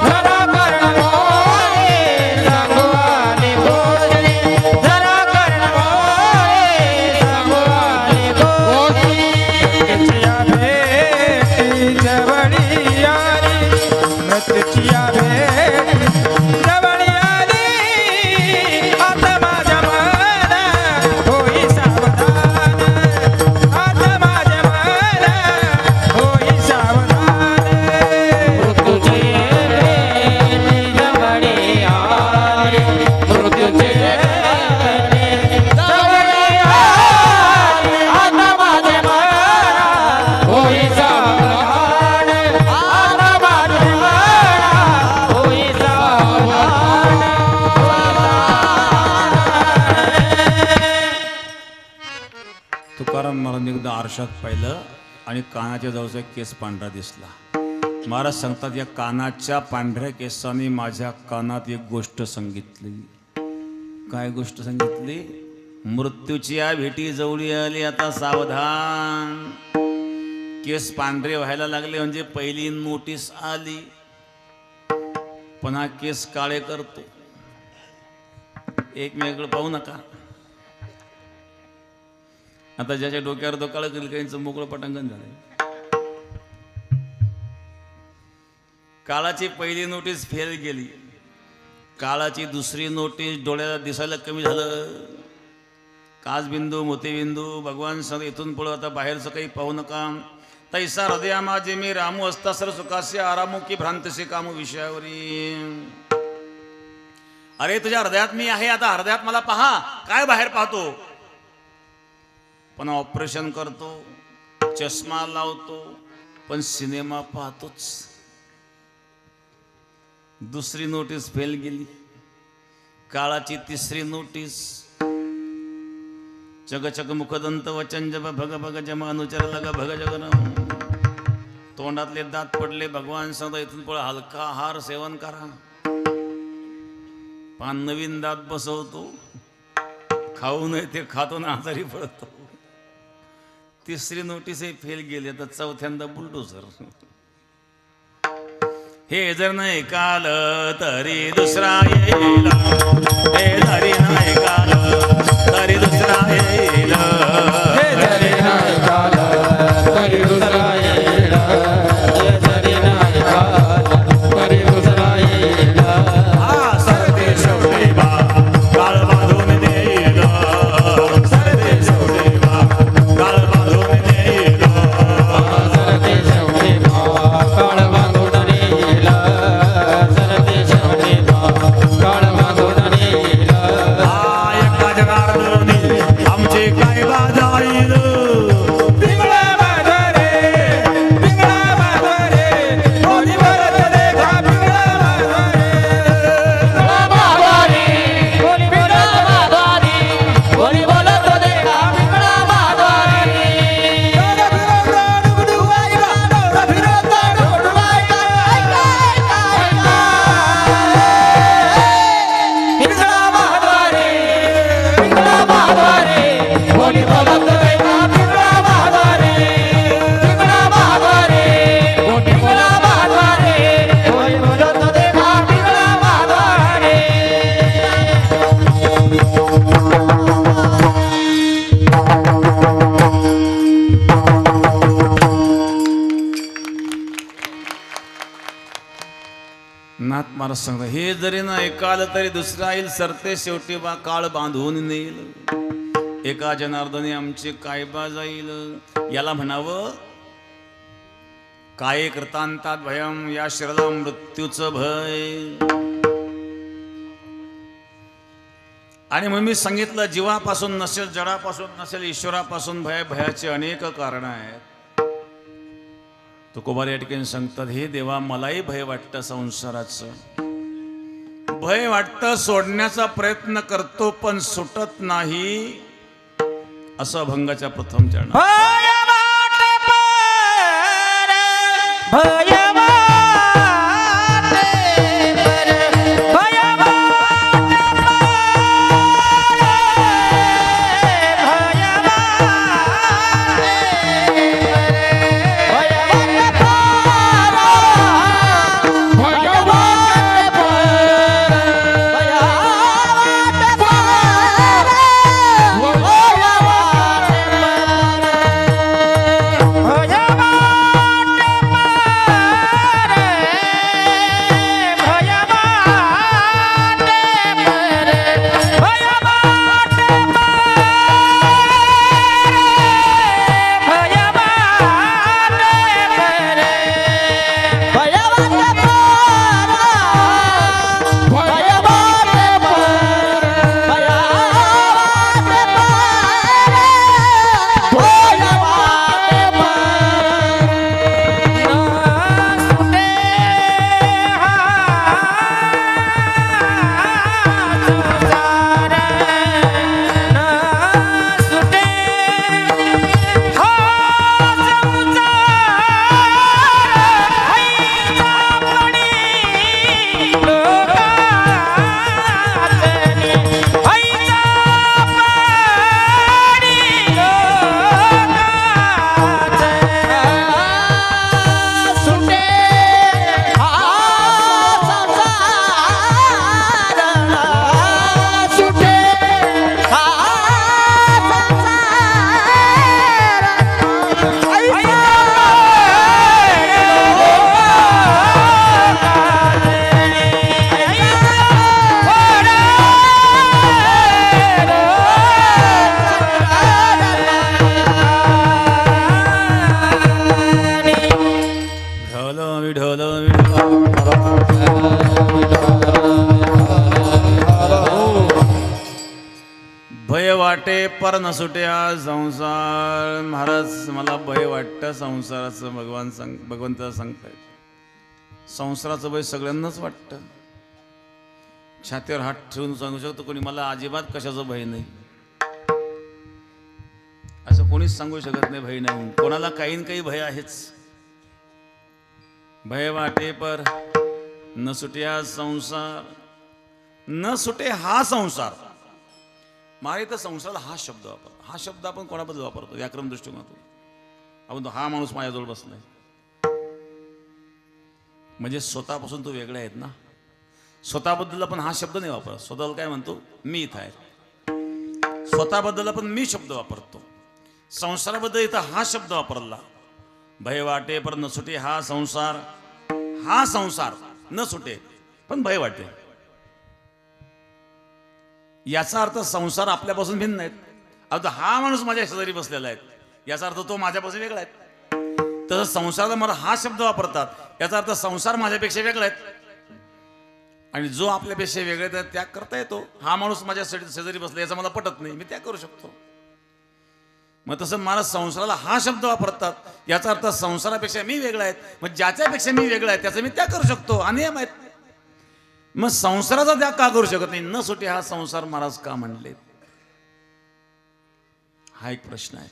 Speaker 2: जरा कर्णमुळी सांगो आणि गोष्टी, जरा कर्णमुळी सांगो आणि गोष्टी.
Speaker 3: त्याच्या भेटीच्या
Speaker 1: आरशात पाहिलं आणि कानाच्या जवळचा केस पांढरा दिसला. महाराज सांगतात या कानाच्या पांढऱ्या केसाने माझ्या कानात एक गोष्ट सांगितली. काय गोष्ट सांगितली? मृत्यूची या भेटी जवळी आली, आता सावधान. केस पांढरे व्हायला लागले म्हणजे पहिली नोटीस आली. पण हा केस काळे करतो. एकमेकाकडे पाहू नका. आता ज्याच्या डोक्यावर तो काळ करेल काहींचं मोकळं पटांगण झालंय. काळाची पहिली नोटीस फेल गेली. काळाची दुसरी नोटीस डोळ्याला दिसायला कमी झालं. काचबिंदू मोतीबिंदू भगवान सर इथून पुढं आता बाहेरचं काही पाहू नका. तैसा हृदया माझे मी रामू असता सर सुखास्य आरामू की भ्रांतसे कामू विषयावरी. अरे तुझ्या हृदयात मी आहे, आता हृदयात मला पहा. काय बाहेर पाहतो? पण ऑपरेशन करतो, चष्मा लावतो, पण सिनेमा पाहतोच. दुसरी नोटीस फेल गेली. काळाची तिसरी नोटीस. जग चग मुखदंत वचन जब भग भग जम अनुचर लग भग जगन. तोंडातले दात पडले. भगवान सांगता इथून पुढे हलका आहार सेवन करा. पान नवीन दात बसवतो. खाऊ नये ते खातो ना आजारी पडतो. तिसरी नोटीसही फेल गेली. आता चौथ्यांदा बुलडोझर. हे जर नाही काल तरी दुसरा येईल. हे जरी नाही काल तरी दुसरा येईल.
Speaker 2: हे जरी नाही काल तरी दुसरा येईल. हे जरी नाही काल तरी दुसरा येईल.
Speaker 1: हा सरते शेवटी बा काळ बांधून देईल. सरते शेवटी बा काळ बांधून देईल.
Speaker 2: सरते शेवटी काळ बांधून येईल. सरते शेवटी काळ बांधून येईल.
Speaker 1: एका जनार्दनी आमचे काय बाजाईल.
Speaker 3: पिंगळा बाजारे, पिंगळा बाजारे, कोणी भरत देखा पिंगळा बाजारे.
Speaker 2: कोणी बोलत देखा पिंगळा बाजारी.
Speaker 3: डोरा फिरवता डुगडुगायला, डोरा फिरवता डुगडुगायला.
Speaker 2: पिंगळा बाजारी, पिंगळा बाजारी, कोणी बोलत देखा पिंगळा बाजारी. पिंगळा बाजारी, कोणी पिंगळा बाजारी, कोणी बोलत देखा पिंगळा बाजारी.
Speaker 1: नाथ महाराज सांगतात हे जरी ना एकाल तरी दुसरा येईल. सरते शेवटी बा काळ बांधून नेईल. एका जनार्दनी आमचे काय बा जाईल. याला म्हणावं काय कृतांतात भयम. या शरीराला मृत्यूचं भय. आणि मग मी सांगितलं जीवापासून नसेल, जडापासून नसेल, ईश्वरापासून भय. भयाचे अनेक कारण आहेत. तुकोबार या ठिकाणी सांगतात हे देवा मलाही भय वाटतं संसाराचं. भय वाटतं, सोडण्याचा प्रयत्न करतो पण सुटत नाही. असं अभंगाच्या प्रथम चरण.
Speaker 3: भय वाटे पर, भय वाटे पर, भय वाटे पर,
Speaker 1: विठल विठल भय वाटे पर न सुट्या संसार. महाराज मला भय वाटतं संसाराचं. भगवंत सांगतायत संसाराचं भय सगळ्यांनाच वाटतं. छातीवर हात ठेवून सांगू शकतो कोणी मला अजिबात कशाचं भय नाही, असं कोणीच सांगू शकत नाही भय नाही. कोणाला काही न काही भय आहेच. भय वाटे पर न सुट्या संसार. न सुटे हा संसार. मारे तर संसाराला हा शब्द वापर. हा शब्द आपण कोणाबद्दल वापरतो व्याकरण दृष्टिकोनातून. आपण हा माणूस माझ्याजवळ बसलाय म्हणजे स्वतःपासून तो वेगळे आहेत ना. स्वतःबद्दल आपण हा शब्द नाही वापरत. स्वतःला काय म्हणतो मी इथं आहे. स्वतःबद्दल आपण मी शब्द वापरतो. संसाराबद्दल इथं हा शब्द वापरला. भय वाटे पर न सुटे हा संसार. हा संसार न सुटे पण भय वाटे. याचा अर्थ संसार आपल्यापासून भिन्न आहेत. आता हा माणूस माझ्या शेजारी बसलेला आहे याचा अर्थ तो माझ्यापासून वेगळा आहे. तसं संसाराला मला हा शब्द वापरतात याचा अर्थ संसार माझ्यापेक्षा वेगळा आहे. आणि जो आपल्यापेक्षा वेगळे त्यात त्याग करता येतो. हा माणूस माझ्या शेजारी बसला याचा मला पटत नाही, मी त्याग करू शकतो. मग तसं मला संसाराला हा शब्द वापरतात याचा अर्थ संसारापेक्षा मी वेगळा आहे. मग ज्याच्यापेक्षा मी वेगळा आहे त्याचा मी त्याग करू शकतो. हा नियम आहेत. मग संसाराचा त्याग का करू शकत नाही. न सुटे हा संसार महाराज का म्हणले हा एक प्रश्न आहे.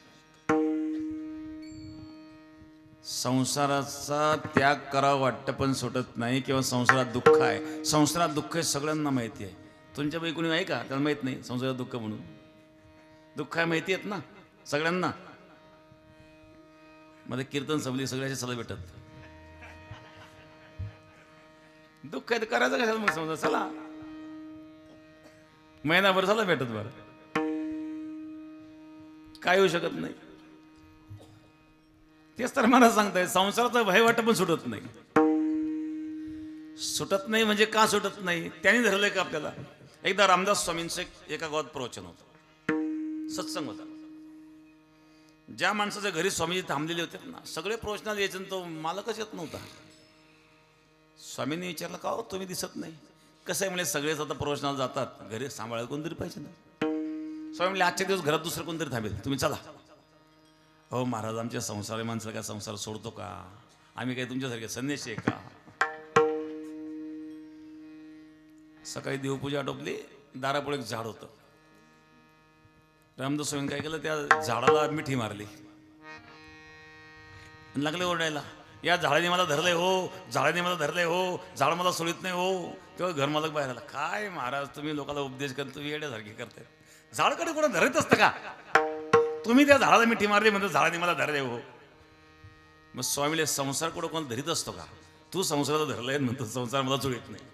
Speaker 1: संसाराचा त्याग करावा वाटतं पण सुटत नाही. किंवा संसारात दुःख आहे. संसारात दुःख हे सगळ्यांना माहिती आहे. तुमच्यापैकी कोणी आहे का त्याला माहित नाही संसारात दुःख म्हणून. दुःख आहे माहिती आहेत ना सगळ्यांना. मध्ये कीर्तन सबली सगळ्याचे सला भेटत. दुःख आहे तर करायचं कशाला मग समजा. चला महिनाभर चला भेटत बरं काय होऊ शकत नाही. तेच तर मला सांगताय संसाराचं भय वाटत पण सुटत नाही. सुटत नाही म्हणजे का सुटत नाही त्यांनी धरलंय का आपल्याला. एकदा रामदास स्वामींचं एका गावात प्रवचन होतं. सत्संग होता. ज्या माणसाच्या घरी स्वामीजी थांबलेले होते ना सगळे प्रवचनाला यायचे तो मालकच येत नव्हता. स्वामींनी विचारलं का हो तुम्ही दिसत नाही. कसं आहे म्हणजे सगळेच आता प्रवचनाला जातात घरी सांभाळायला कोणतरी पाहिजे ना. स्वामी म्हणजे आजच्या दिवस घरात दुसरं कोणतरी थांबेल तुम्ही चला. हो महाराज आमच्या संसारी माणसाला काय संसार सोडतो का. आम्ही काय तुमच्यासारखे संन्यासी आहे का. सकाळी देवपूजा आटोपली. दारापुढे एक झाड होतं. रामदास स्वामींनी काय केलं त्या झाडाला मिठी मारली लागले ओरडायला. या झाडाने मला धरलंय हो, झाडाने मला धरलंय हो, झाड मला सोडित नाही हो. तेव्हा घर मालक बाहेर आला. काय महाराज तुम्ही लोकांना उपदेश करता तुम्ही येड्यासारखे करताय. झाडकडे कोणा धरत असतं का. तुम्ही त्या झाडाला मिठी मारली म्हणजे झाडाने मला धरलंय हो. मग स्वामीले संसार कुठं कोण धरीत असतो का. तू संसाराला धरलंय म्हणतो संसार मला सोडित नाही.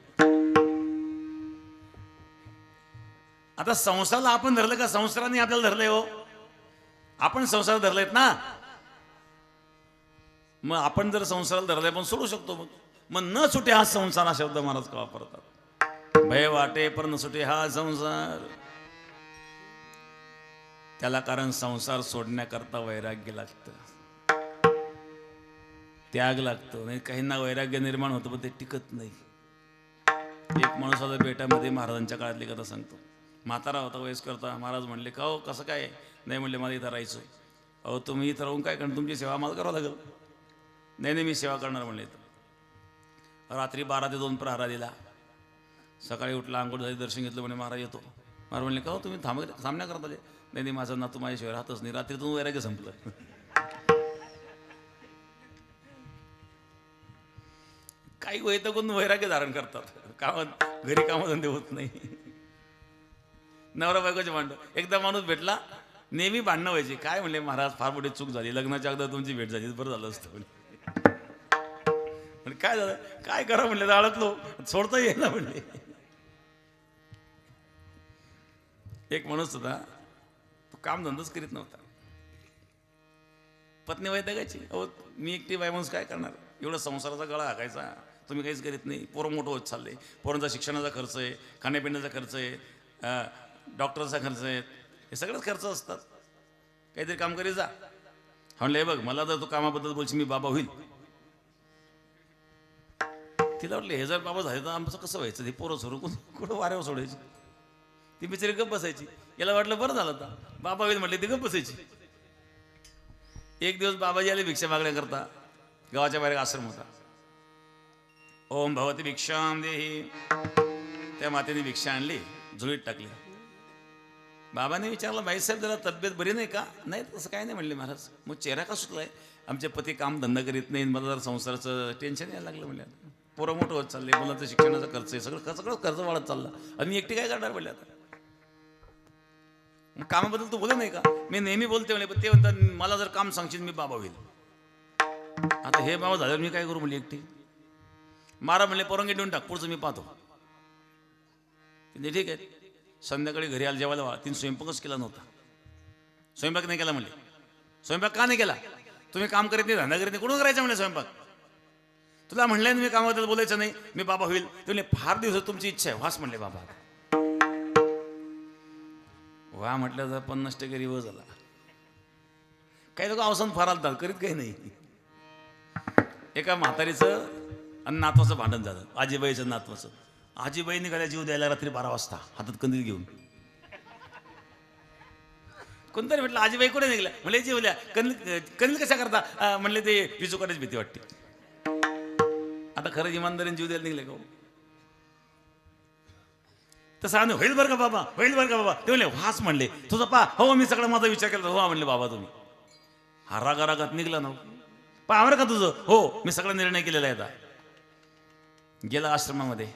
Speaker 1: आता संसाराला आपण धरलं का संसाराने आपल्याला धरलंय हो. आपण संसार धरलेत ना. मग आपण जर संसाराला धरलाय पण सोडू शकतो. मग न सुटे हा संसार हा शब्द महाराज का वापरतात. भय वाटे पर न सुटे हा संसार. त्याला कारण संसार सोडण्याकरता वैराग्य लागतं, त्याग लागतो. नाही काहींना वैराग्य निर्माण होतं पण ते टिकत नाही. एक माणूस आता बेटामध्ये महाराजांच्या काळातली कथा सांगतो. म्हातारा होता वयस्कर होता. महाराज म्हणले का हो कसं काय. नाही म्हणले मला इथं राहायचं. अहो तुम्ही इथं राहून काय करणार तुमची सेवा मला करावं लागेल. नाही नाही मी सेवा करणार म्हणले. रात्री 12 ते 2 प्रहारा दिला. सकाळी उठला अंघोळ झाली दर्शन घेतलं म्हणे महाराज येतो. महाराज म्हणले का हो तुम्ही थांबण्या करता. नाही नाही माझा नातू माझ्याशिवाय राहतच नाही. रात्रीतून वैराग्य संपलं. काही वैतकून वैराग्य धारण करतात. घरी कामधंदे होत नाही. नवरा बायकोचे भांडण. एकदा माणूस भेटला नेहमी भांडणं व्हायची. काय म्हणले महाराज फार मोठी चूक झाली. लग्नाच्या अगोदर तुमची भेट झाली बरं झालं असतं म्हणे. काय झालं काय करा म्हणले अडकलो सोडता येईना म्हणले. एक माणूस होता तो कामधंदाच करीत नव्हता. पत्नी वैतागायची. अहो मी एकटी बाई माणूस काय करणार, एवढं संसाराचा गळा हाकायचा, तुम्ही काहीच करीत नाही. पोरं मोठं होत चालले, पोरांचा शिक्षणाचा खर्च आहे, खाण्यापिण्याचा खर्च आहे, डॉक्टरचा खर्च आहे, हे सगळंच खर्च असतात. काहीतरी काम करी जा. म्हणलं हे बघ, मला जर तू कामाबद्दल बोलशील मी बाबा होईल. तिला वाटलं हे जर बाबा झाले तर आमचं कसं व्हायचं, ते पोरं सोडून कुठं वाऱ्यावर सोडायची. ती बिचारी गप्प बसायची. याला वाटलं बरं झालं आता बाबा होईल म्हटले, ती गप्प बसायची. एक दिवस बाबाजी आले भिक्षा मागण्याकरता. गावाच्या बाहेर आश्रम होता. ओम भगवती भिक्षाम देही. त्या मातेने भिक्षा आणली, झुळीत टाकली. बाबाने विचारलं, बाईसाहेब जरा तब्येत बरी नाही का? नाही तसं काय नाही म्हणले महाराज. मग चेहरा का सुटलाय? आमचे पती काम धंदा करीत नाही, मला जरा संसाराचं टेन्शन यायला लागलं म्हणले. पोरं मोठं होत चालले, मुलांचं शिक्षणाचा खर्च आहे, सगळं कर्ज वाढत चाललं आणि मी एकटी काय करणार म्हणले. आता मग कामाबद्दल तू बोलत नाही का? मी नेहमी बोलते म्हणले, पण ते म्हणतात मला जर काम सांगशील मी बाबा होईल. आता हे बाबा झाल्यावर मी काय करू म्हणले एकटी. मारा म्हणले, परवानगी देऊन टाक, पुढचं मी पाहतो. ठीक आहे. संध्याकाळी घरी आलं जेवायला. तिने स्वयंपाकच केला नव्हता. स्वयंपाक नाही केला म्हणले. स्वयंपाक का नाही केला? तुम्ही काम करीत नाही, धंदा करीत नाही, कुठून करायचं म्हणले स्वयंपाक? तुला म्हणलंय मी कामाबद्दल बोलायचं नाही, मी बाबा होईल. तुला फार दिवस तुमची इच्छा आहे, वास म्हणले बाबा. वा म्हटलं तर 50% रिवर्स झाला. काही लोक अवसान फार आलतात, करीत काही नाही. एका म्हातारीचं आणि नातवाचं भांडण झालं, आजीबाईचं नातवाचं. आजीबाई निघाल्या जीव द्यायला रात्री 12 वाजता हातात कंदील घेऊन. कोणतरी म्हटलं आजीबाई कुठे निघल्या? म्हणले जीव द्या. कंदील कशा करता? म्हणले ते विजू करायची भीती वाटते. आता खरं इमानदारीने जीव द्यायला निघले का? तसं होईल बरं का बाबा, होईल बरं का बाबा. ते म्हणले वास म्हणले तुझा पा. हो मी सगळं माझा विचार केला. हो म्हणले बाबा तुम्ही. हा रागात निघला ना. पा बरं का तुझं? हो मी सगळा निर्णय केलेला आहे. आता गेला आश्रमामध्ये.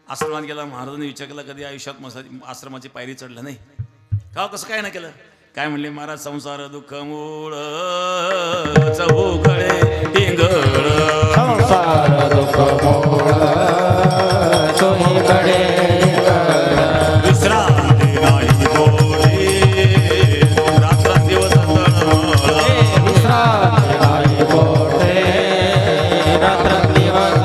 Speaker 1: आश्रमात गेला. महाराजांनी विचार केला कधी आयुष्यात आश्रमाची पायरी चढला नाही का? कसं काय नाही केलं? काय म्हणले महाराज, संसार दुःख मूळ चहूकडे टिंगळ.
Speaker 2: संसार दुःख मूळ चहूकडे
Speaker 1: विश्रांती नाही थोडी, रात्रंदिवस तळमळ.
Speaker 2: विश्रांती नाही बोटे, रात्रंदिवस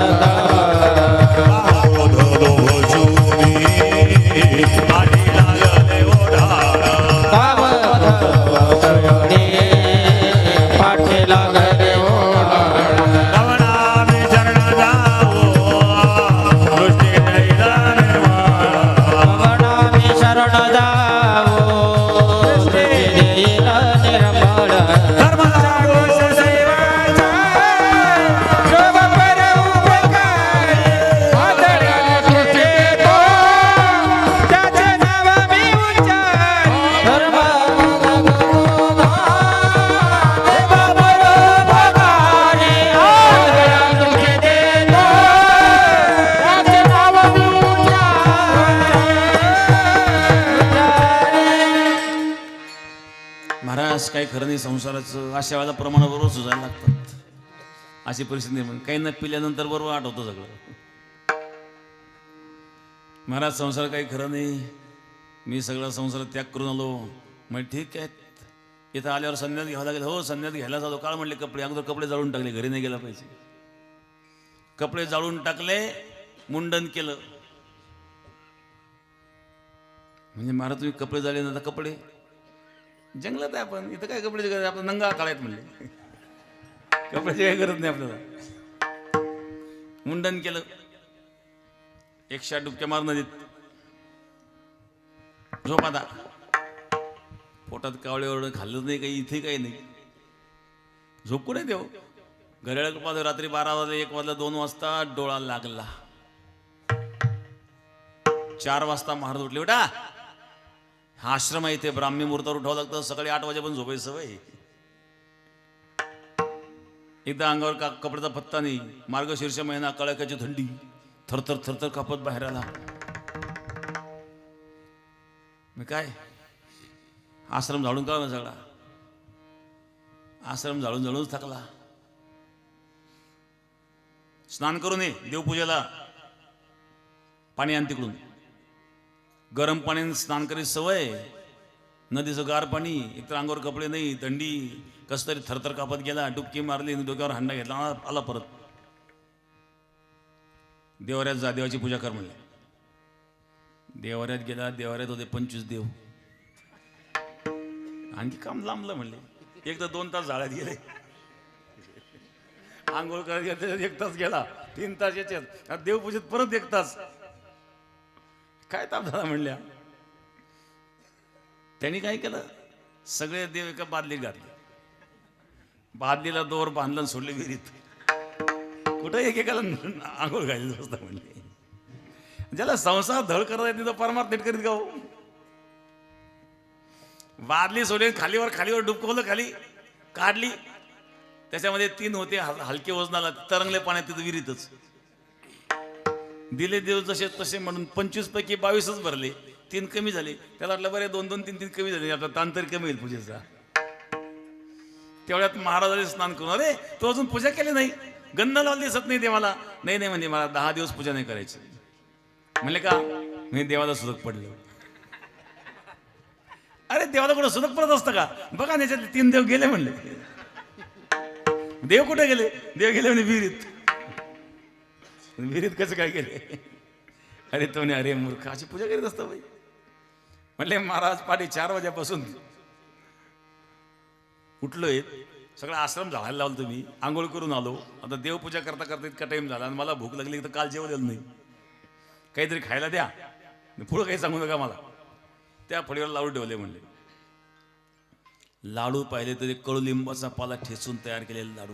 Speaker 1: काही खरं नाही संसाराचं. अशा वेळेला प्रमाणाबरोबर सुजायला लागतात. अशी परिस्थिती निर्माण. काही न पिल्यानंतर बरोबर आठवतं सगळं. महाराज संसार काही खरं नाही, मी सगळा संसार त्याग करून आलो. मग ठीक आहे. इथं आल्यावर संन्यास घ्यावं लागेल. हो संन्यास घ्यायला जातो. काळ म्हणले कपडे. अगोदर कपडे जाळून टाकले, घरी नाही गेला पाहिजे. कपडे जाळून टाकले, मुंडन केलं. म्हणजे महाराज तुम्ही कपडे जाळले ना, कपडे जंगलात आहे आपण, इथं काय कपड्याची गरज? आपलं नंगा काढायत म्हणले, कपड्याची काही गरज नाही आपल्याला. मुंडन केलं. 108 डुबक्या मार नदीत. झोप आता. पोटात कावळे खाल्लं नाही काही, इथे काही नाही. झोप कुठे देऊ? घड्याळ पाहतो रात्री 12 वाजले, 1 वाजला, 2 वाजता डोळा लागला. 4 वाजता महाराज उठले. बेटा हा आश्रम आहे, इथे ब्राह्मी मुहूर्तावर उठावं लागतं. सकाळी 8 वाजेपर्यंत झोपायची सवय. एकदा अंगावर कपड्याचा पत्ता नाही. मार्गशीर्ष महिना, कडाक्याची थंडी, थरथर थरथर कापत बाहेर आला. मी काय आश्रम झाडून काढला सगळा. आश्रम झाडून झाडूनच थकला. स्नान करून ये देवपूजेला. पाणी आण तिकडून. गरम पाण्याने स्नान करायची सवय. नदीचं गार पाणी, एकतर अंगावर कपडे नाही, थंडी, कस तरी थरथर कापत गेला, डुबकी मारली, डोक्यावर हंडा घेतला, आला परत. देवाऱ्यात जा, देवाची पूजा कर म्हणले. देवाऱ्यात गेला, देवाऱ्यात होते 25 देव. आणखी काम लांबलं म्हणले. एक तर 2 तास झाडात गेले, आंघोळ करायला 1 तास गेला, 3 तास याच्यात, देवपूजेत परत 1 तास. काय ताप झाला म्हणल्या. त्यांनी काय केलं, सगळे देव एका बादलीत घातले, बादलीला दोर बांधलं, सोडले विहिरीत. कुठं एकेकाला आंघोळ घालली असतं म्हणले. ज्याला संसार धड करता येते तो परमार्थ नीट करीत गाव. बादली सोडली, खालीवर डुबकवलं, खाली काढली, त्याच्यामध्ये 3 होते हलके वजनाला, तरंगले पाण्यात तिथं विहिरीतच. दिले देव जसे तसे म्हणून 25 पैकी 22च भरले, 3 कमी झाले. त्याला वाटलं बरे 2-2, 3-3 कमी झाले, आपला ताण तरी कमी होईल पूजेचा. तेवढ्यात महाराजांनी स्नान करून, अरे तो अजून पूजा केली नाही, गंध लावला दिसत नाही देवाला. नाही म्हणजे मला 10 दिवस पूजा नाही करायची. म्हणले का, मी देवाला सुधक पडलो. अरे देवाला कुठं सुधक पडत असतं का, बघा त्याच्यातले 3 देव गेले म्हणले. देव कुठे गेले, देव गेले म्हणे विहिरीत. विहिरीत कसं काय गेले. अरे तो म्हणे, अरे मूर्ख, अशी पूजा करीत असतो बाई. म्हणले महाराज पाठी 4 वाजेपासून उठलोय, सगळा आश्रम झाडायला लावलं तुम्ही, आंघोळ करून आलो, आता देवपूजा करता करता इतका टाइम झाला आणि मला भूक लागली तर काल जेवलेलं नाही, काहीतरी खायला द्या, पुढं काही सांगू नका मला. त्या फळीवर लाडू ठेवले म्हणले. लाडू पाहिले तरी कडुलिंबाचा पाला ठेचून तयार केलेले लाडू.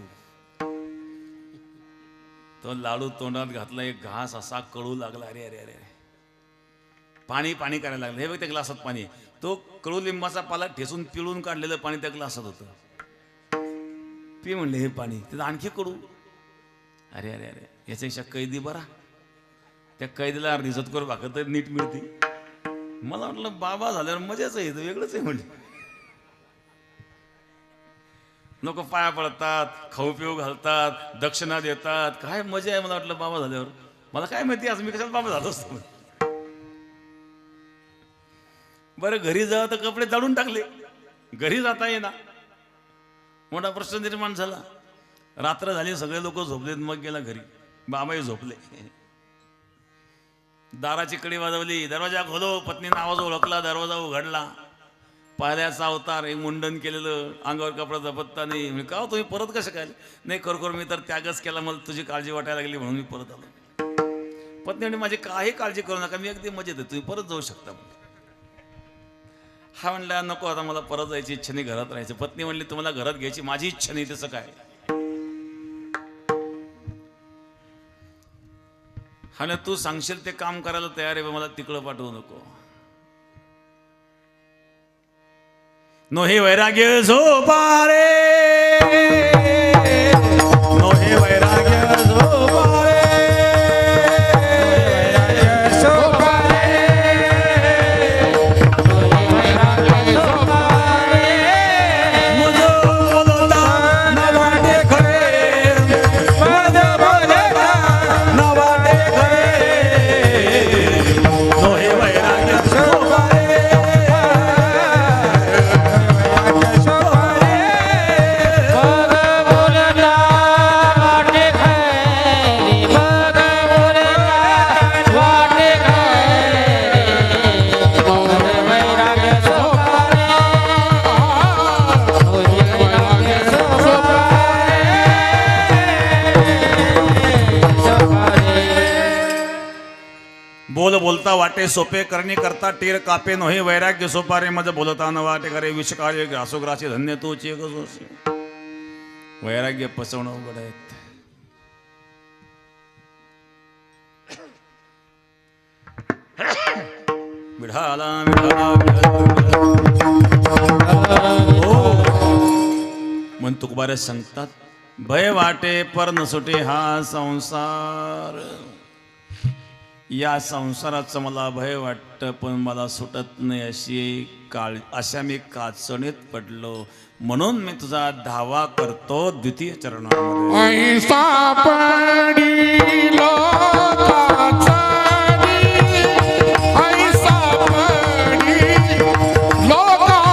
Speaker 1: तो लाडू तोंडात घातला, एक घास असा कडू लागला. अरे अरे अरे पाणी करायला लागलं. हे बघ त्या ग्लासात पाणी, तो कडुलिंबाचा पाला ठेचून पिळून काढलेलं पाणी त्या ग्लासात होतं. पी म्हणले हे पाणी, तिथं आणखी कडू. अरे अरे अरे याच्यापेक्षा कैदी बरा, त्या कैदीला अर्धी सत्कर भाकर तरी नीट मिळते. मला वाटलं बाबा झाल्यावर मजाच आहे, वेगळंच आहे म्हणले. लोक पाया पडतात, खाऊ पिऊ घालतात, दक्षिणा देतात, काय मजा आहे. मला वाटलं बाबा झाल्यावर, मला काय माहिती आज मी कशाला बाबा झालो असतो. बरं घरी जा तर कपडे जाळून टाकले, घरी जाता येईना, मोठा प्रश्न निर्माण झाला. रात्र झाली, सगळे लोक झोपलेत, मग गेला घरी, बाबाही झोपले. दाराची कडी वाजवली, दरवाजा खोलो, पत्नीनं आवाज ओळखला, दरवाजा उघडला. पाल्याचा अवतार, एक मुंडन केलेलं, अंगावर कपडा झपटता नाही. म्हणजे का तुम्ही परत कसं काय. नाही खरोखर मी तर त्यागच केला, मला तुझी काळजी वाटायला लागली म्हणून मी परत आलो. पत्नी म्हणजे माझी काही काळजी करू नका, मी अगदी मजेत आहे, तुम्ही परत जाऊ शकता. हा म्हणला नको, आता मला परत जायची इच्छा नाही, घरात राहायचं. पत्नी म्हणली तुम्हाला घरात घ्यायची माझी इच्छा नाही, तसं काय. हा ना, तू सांगशील ते काम करायला तयार आहे, मला तिकडं पाठवू नको. नोहे वैराग्य झोपारे, नोहे वैराग्य झोपारे, बोलता वाटे सोपे करणे करता टीर कापे नोहे वैराग्य सोपारे मज बोलता न वाटे करे विषकार्य ग्रासोग्रासी धन्य तोची वैराग्य पसवणं अवघड आहेत. विढाला मन तुकबारे सांगतात, भय वाटे पर नसुटे हा संसार. या संसाराचं मला भय वाटतं, पण मला सुटत नाही अशा मी काचणीत पडलो. म्हणून मी तुझा धावा करतो द्वितीय चरणामध्ये.
Speaker 2: ऐसा पडिलो काचणी, ऐसा पडिलो काचणी.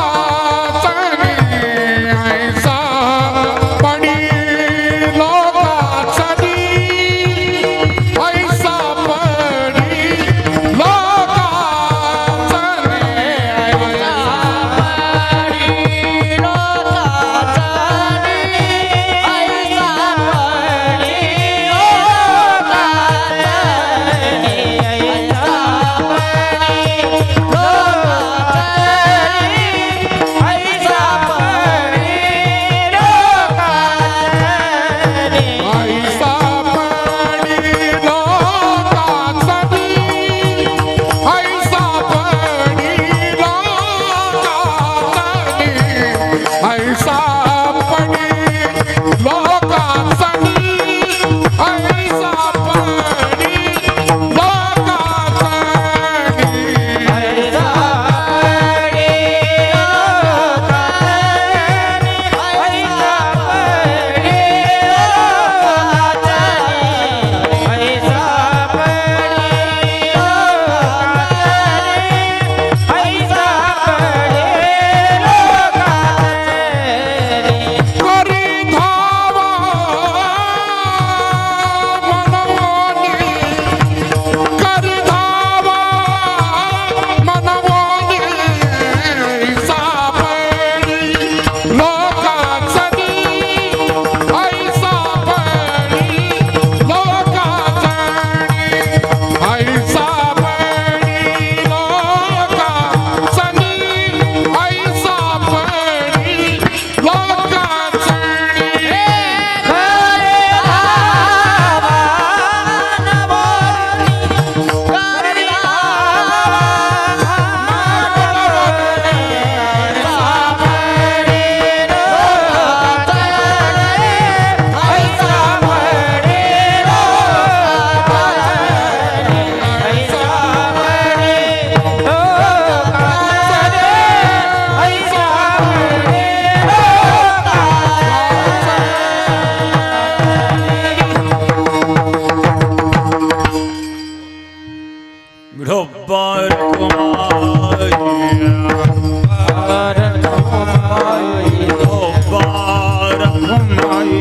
Speaker 1: रखुमाई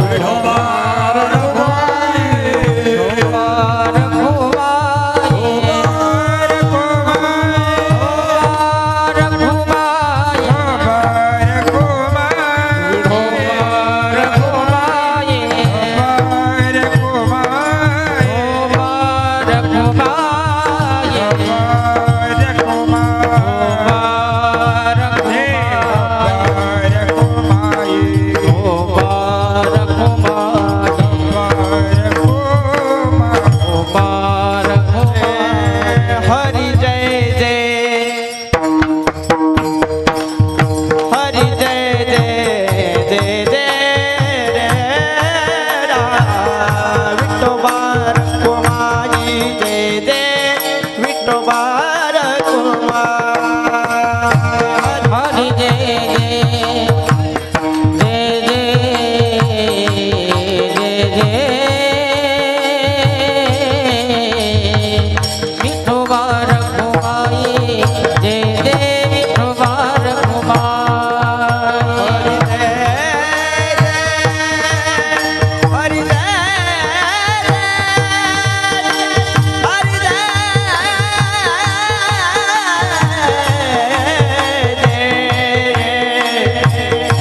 Speaker 1: विठोबा
Speaker 3: हरि जय जय हरि जय जय जय जय विठोबा रखुमाई जय जय विठोबा रखुमाई हरि जय जय जय जय जय विठोबा रखुमाई जय जय विठोबा रखुमाई हरि जय हरि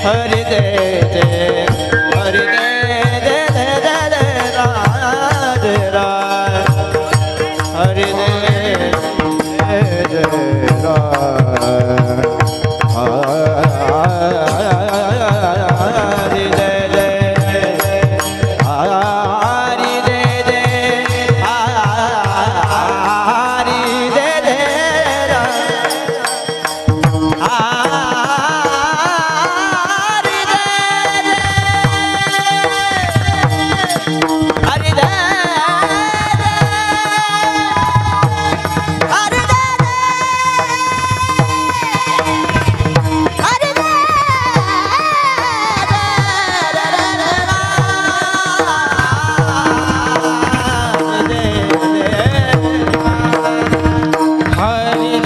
Speaker 3: हरि जय जय हरि जय जय जय जय राज राज हरि जय जय जय राज हरि जय जय हरि जय जय हरि जय जय हरि जय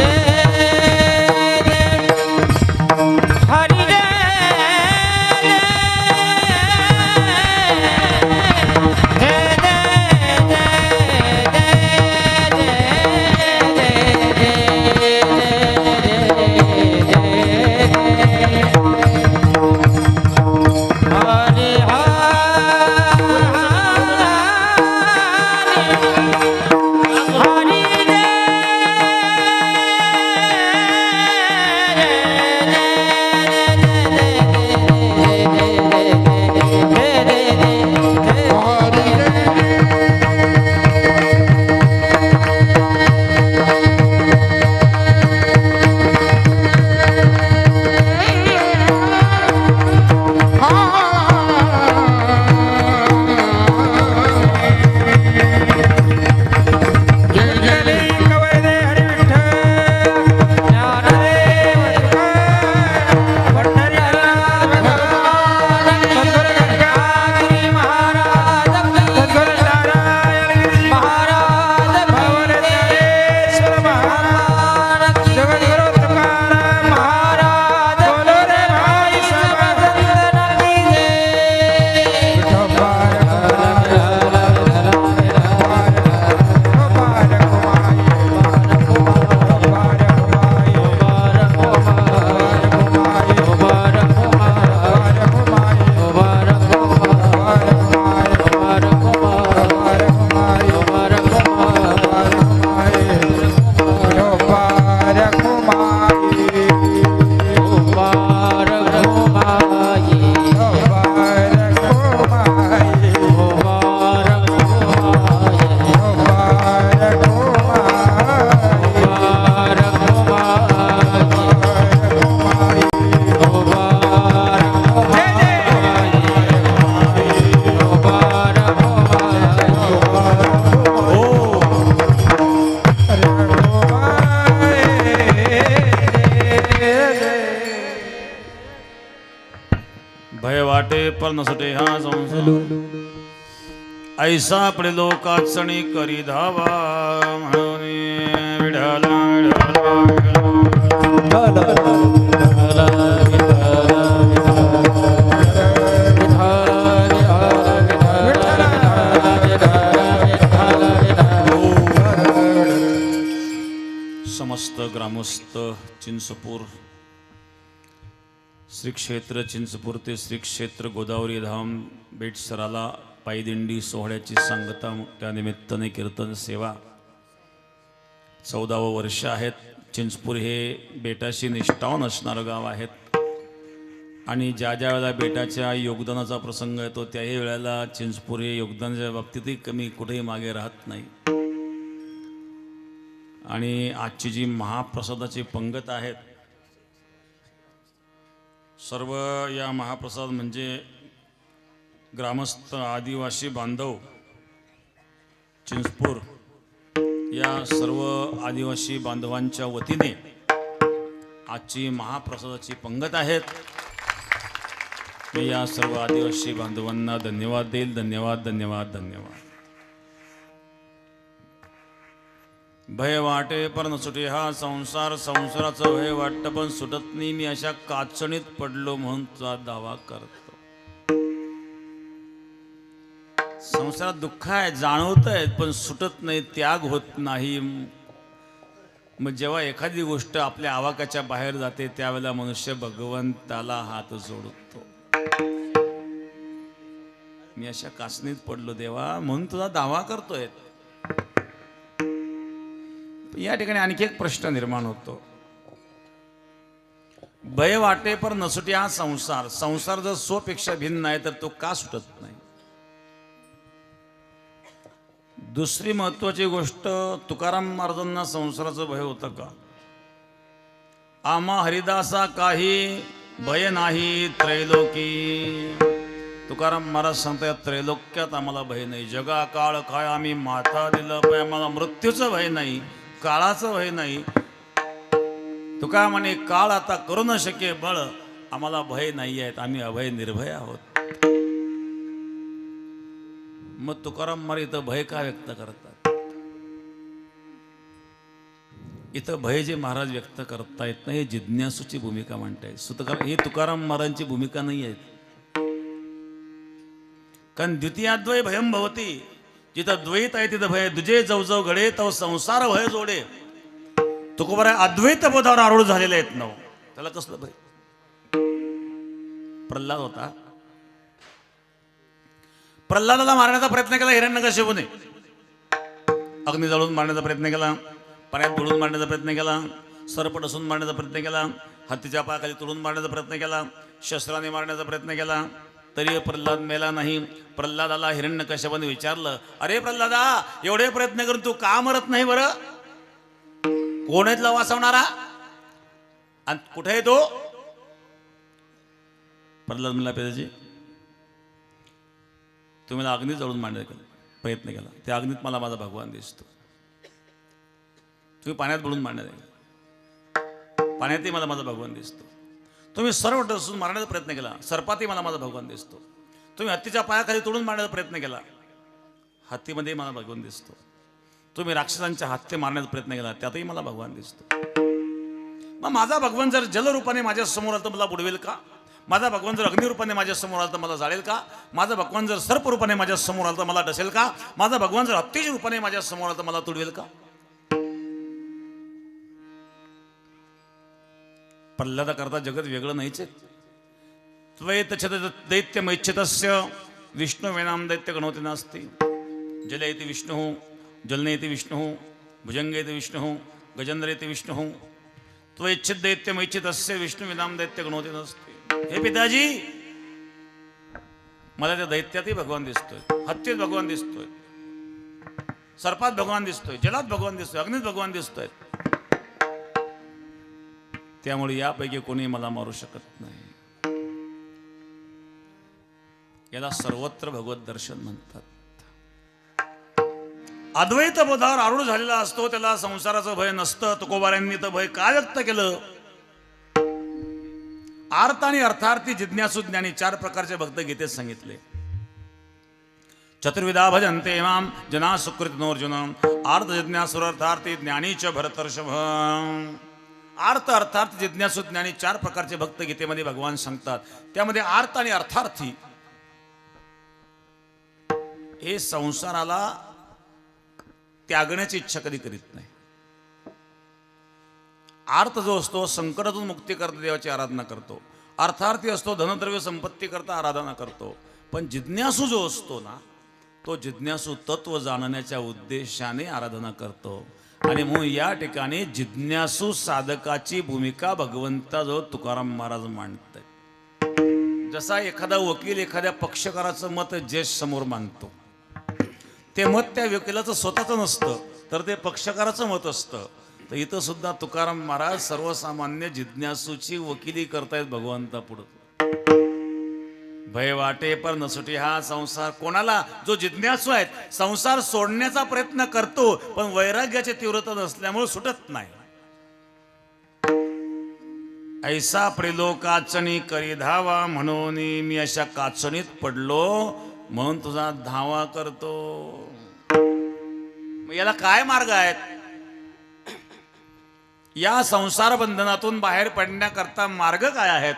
Speaker 1: पर नसटे हा संसार ऐसा पडलो काचणी करी धावा म्हणून विढाला विढाला विढाला चिंचपूर श्री क्षेत्र चिंचपूर ते श्री क्षेत्र गोदावरी धाम बेटसराला पायदिंडी सोहळ्याची सांगता त्या निमित्ताने कीर्तन सेवा 14वे वर्ष आहेत. चिंचपूर हे बेटाशी निष्ठावान असणारं गाव आहेत आणि ज्या ज्या वेळेला बेटाच्या योगदानाचा प्रसंग येतो त्याही वेळेला चिंचपूर हे योगदानाच्या बाबतीतही कमी कुठेही मागे राहत नाही. आणि आजची जी महाप्रसादाची पंगत आहेत सर्व या महाप्रसाद म्हणजे ग्रामस्थ आदिवासी बांधव चिंचपूर या सर्व आदिवासी बांधवांच्या वतीने आजची महाप्रसादाची पंगत आहेत. मी या सर्व आदिवासी बांधवांना धन्यवाद देईल. धन्यवाद धन्यवाद धन्यवाद. भय वाटे पर न सुटे हा संसार, संसाराचं भय वाटतं पण सुटत नाही. मी अशा काचणीत पडलो म्हणून तुझा दावा करतो. संसारात दुःख आहे, जाणवत आहे पण सुटत नाही, त्याग होत नाही. मग जेव्हा एखादी गोष्ट आपल्या आवाक्याच्या बाहेर जाते त्यावेळेला मनुष्य भगवंताला हात जोडतो. मी अशा काचणीत पडलो देवा म्हणून तुझा दावा करतोय. या ठिकाणी आणखी एक प्रश्न निर्माण होतो. भय वाटे पर नसुटी हा संसार, संसार जर स्वपेक्षा भिन्न आहे तर तो का सुटत नाही. दुसरी महत्वाची गोष्ट, तुकाराम महाराजांना संसाराचं भय होतं का. आम्हा हरिदासा काही भय नाही त्रैलोकी. तुकाराम महाराज सांगतात त्रैलोक्यात आम्हाला भय नाही. जगा काळ काय आम्ही माथा दिलं पण आम्हाला मृत्यूचं भय नाही, काळाचं भय नाही. तुका म्हणे काळ आता करू न शके बळ, आम्हाला भय नाही आहेत, आम्ही अभय निर्भय आहोत. मग तुकाराम महाराज इथं भय का व्यक्त करतात. इथं भय जे महाराज व्यक्त करतायत ना हे जिज्ञासूची भूमिका म्हणतायत. ही तुकाराम महाराजांची भूमिका नाही आहे. कारण द्वितीयाद्वय भयम भवती, जिथं द्वैत आहे तिथं भय. दुजे जवजव घडे तो संसार भय जोडे. तुकोबार अद्वैत बोधावर आरूढ झालेले आहेत ना, त्याला कसलं भय. प्रल्हाद होता, प्रल्हादाला मारण्याचा प्रयत्न केला हिरण्यकश्यपूने. अग्नी जळून मारण्याचा प्रयत्न केला, पाण्यात बुडून मारण्याचा प्रयत्न केला, सर्प डसून मारण्याचा प्रयत्न केला, हत्तीच्या पायाखाली तुडून मारण्याचा प्रयत्न केला, शस्त्राने मारण्याचा प्रयत्न केला, तरी प्रल्हाद मेला नाही. प्रल्हादाला हिरण्यकश्यपाने विचारलं, अरे प्रल्हादा एवढे प्रयत्न करून तू का मरत नाही बरं. कोण आहे तुला वाचवणारा आणि कुठे आहे तो. प्रल्हाद म्हणला पिताजी तुम्ही मला अग्नीत जळून मारण्याचा प्रयत्न केला, त्या अग्नीत मला माझा भगवान दिसतो. तुम्ही पाण्यात बुडून मारण्याचा, पाण्यातही मला माझा भगवान दिसतो. तुम्ही सर्व डसून मारण्याचा प्रयत्न केला, सर्पातही मला माझा भगवान दिसतो. तुम्ही हत्तीच्या पायाखाली तोडून मारण्याचा प्रयत्न केला, हत्तीमध्ये मला भगवान दिसतो. तुम्ही राक्षसांच्या हत्ती मारण्याचा प्रयत्न केला, त्यातही मला भगवान दिसतो. मग माझा भगवान जर जलरूपाने माझ्या समोर आला तर मला बुडवेल का. माझा भगवान जर अग्निरूपाने माझ्या समोर आला तर मला जाळेल का. माझा भगवान जर सर्परूपाने माझ्या समोर आला तर मला डसेल का. माझा भगवान जर हत्तीच्या रूपाने माझ्या समोर आला तर मला तुडवेल का. प्रल्हादा करता जगत वेगळं नाहीच. त्वयेत दैत्यमैच्छतस्य विष्णु वेनाम दैत्य गणवती नास्ति. जलयति विष्णु, जलनेति विष्णु, भुजंगेति विष्णु, गजेंद्रेति विष्णु. त्वयेच्छित दैत्यमैच्छतस्य विष्णु वेनाम दैत्य गणवती नास्ति. हे पिताजी मला त्या दैत्यातही भगवान दिसतोय, हत्तीत भगवान दिसतोय, सर्पात भगवान दिसतोय, जलात भगवान दिसतोय, अग्नीत भगवान दिसतोय. त्यामुळे यापैकी कोणी मला मारू शकत नाही. याला सर्वत्र भगवत दर्शन म्हणतात. अद्वैत बोधावर आरूढ झालेला असतो त्याला संसाराचं भय नसतं. तुकोबारांनी तर भय काय व्यक्त केलं. आर्त आणि अर्थार्थी जिज्ञासू ज्ञानी 4 प्रकारचे भक्त गीतेत सांगितले. चतुर्विधा भजन्ते माम जना सुकृतनोर्जुन. आर्त जिज्ञासुरर्थार्थी ज्ञानीच भरतर्षभ. आर्त अर्थार्थ जिज्ञासू ज्ञानी 4 प्रकारचे भक्त गीतेमध्ये भगवान सांगतात. त्यामध्ये आर्त आणि अर्थार्थी हे संसाराला त्यागण्याची इच्छा कधी करीत नाही. आर्त जो असतो संकटातून मुक्ती करता देवाची आराधना करतो, अर्थार्थी असतो धनद्रव्य संपत्ती करता आराधना करतो. पण जिज्ञासू जो असतो ना, तो जिज्ञासू तत्व जाणण्याच्या उद्देशाने आराधना करतो. आणि म्हणून या ठिकाणी जिज्ञासू साधकाची भूमिका भगवंताजवळ तुकाराम महाराज मांडतात. जसा एखादा वकील एखाद्या पक्षकाराचं मत जज समोर मांडतो, ते मत त्या वकिलाचं स्वतःचं नसतं, तर ते पक्षकाराचं मत असतं. तर इथं सुद्धा तुकाराम महाराज सर्वसामान्य जिज्ञासूची वकिली करतायत भगवंता पुढं. भय वाटे पर नसुटी हा संसार. कोणाला? जो जिज्ञासू आहेत, संसार सोडण्याचा प्रयत्न करतो, पण वैराग्याची तीव्रता नसल्यामुळे सुटत नाही. ऐसा प्रिलो काचणी करी धावा, म्हणून मी अशा काचणीत पडलो, म्हणून तुझा धावा करतो. याला काय मार्ग आहेत? या संसार बंधनातून बाहेर पडण्याकरता मार्ग काय आहेत?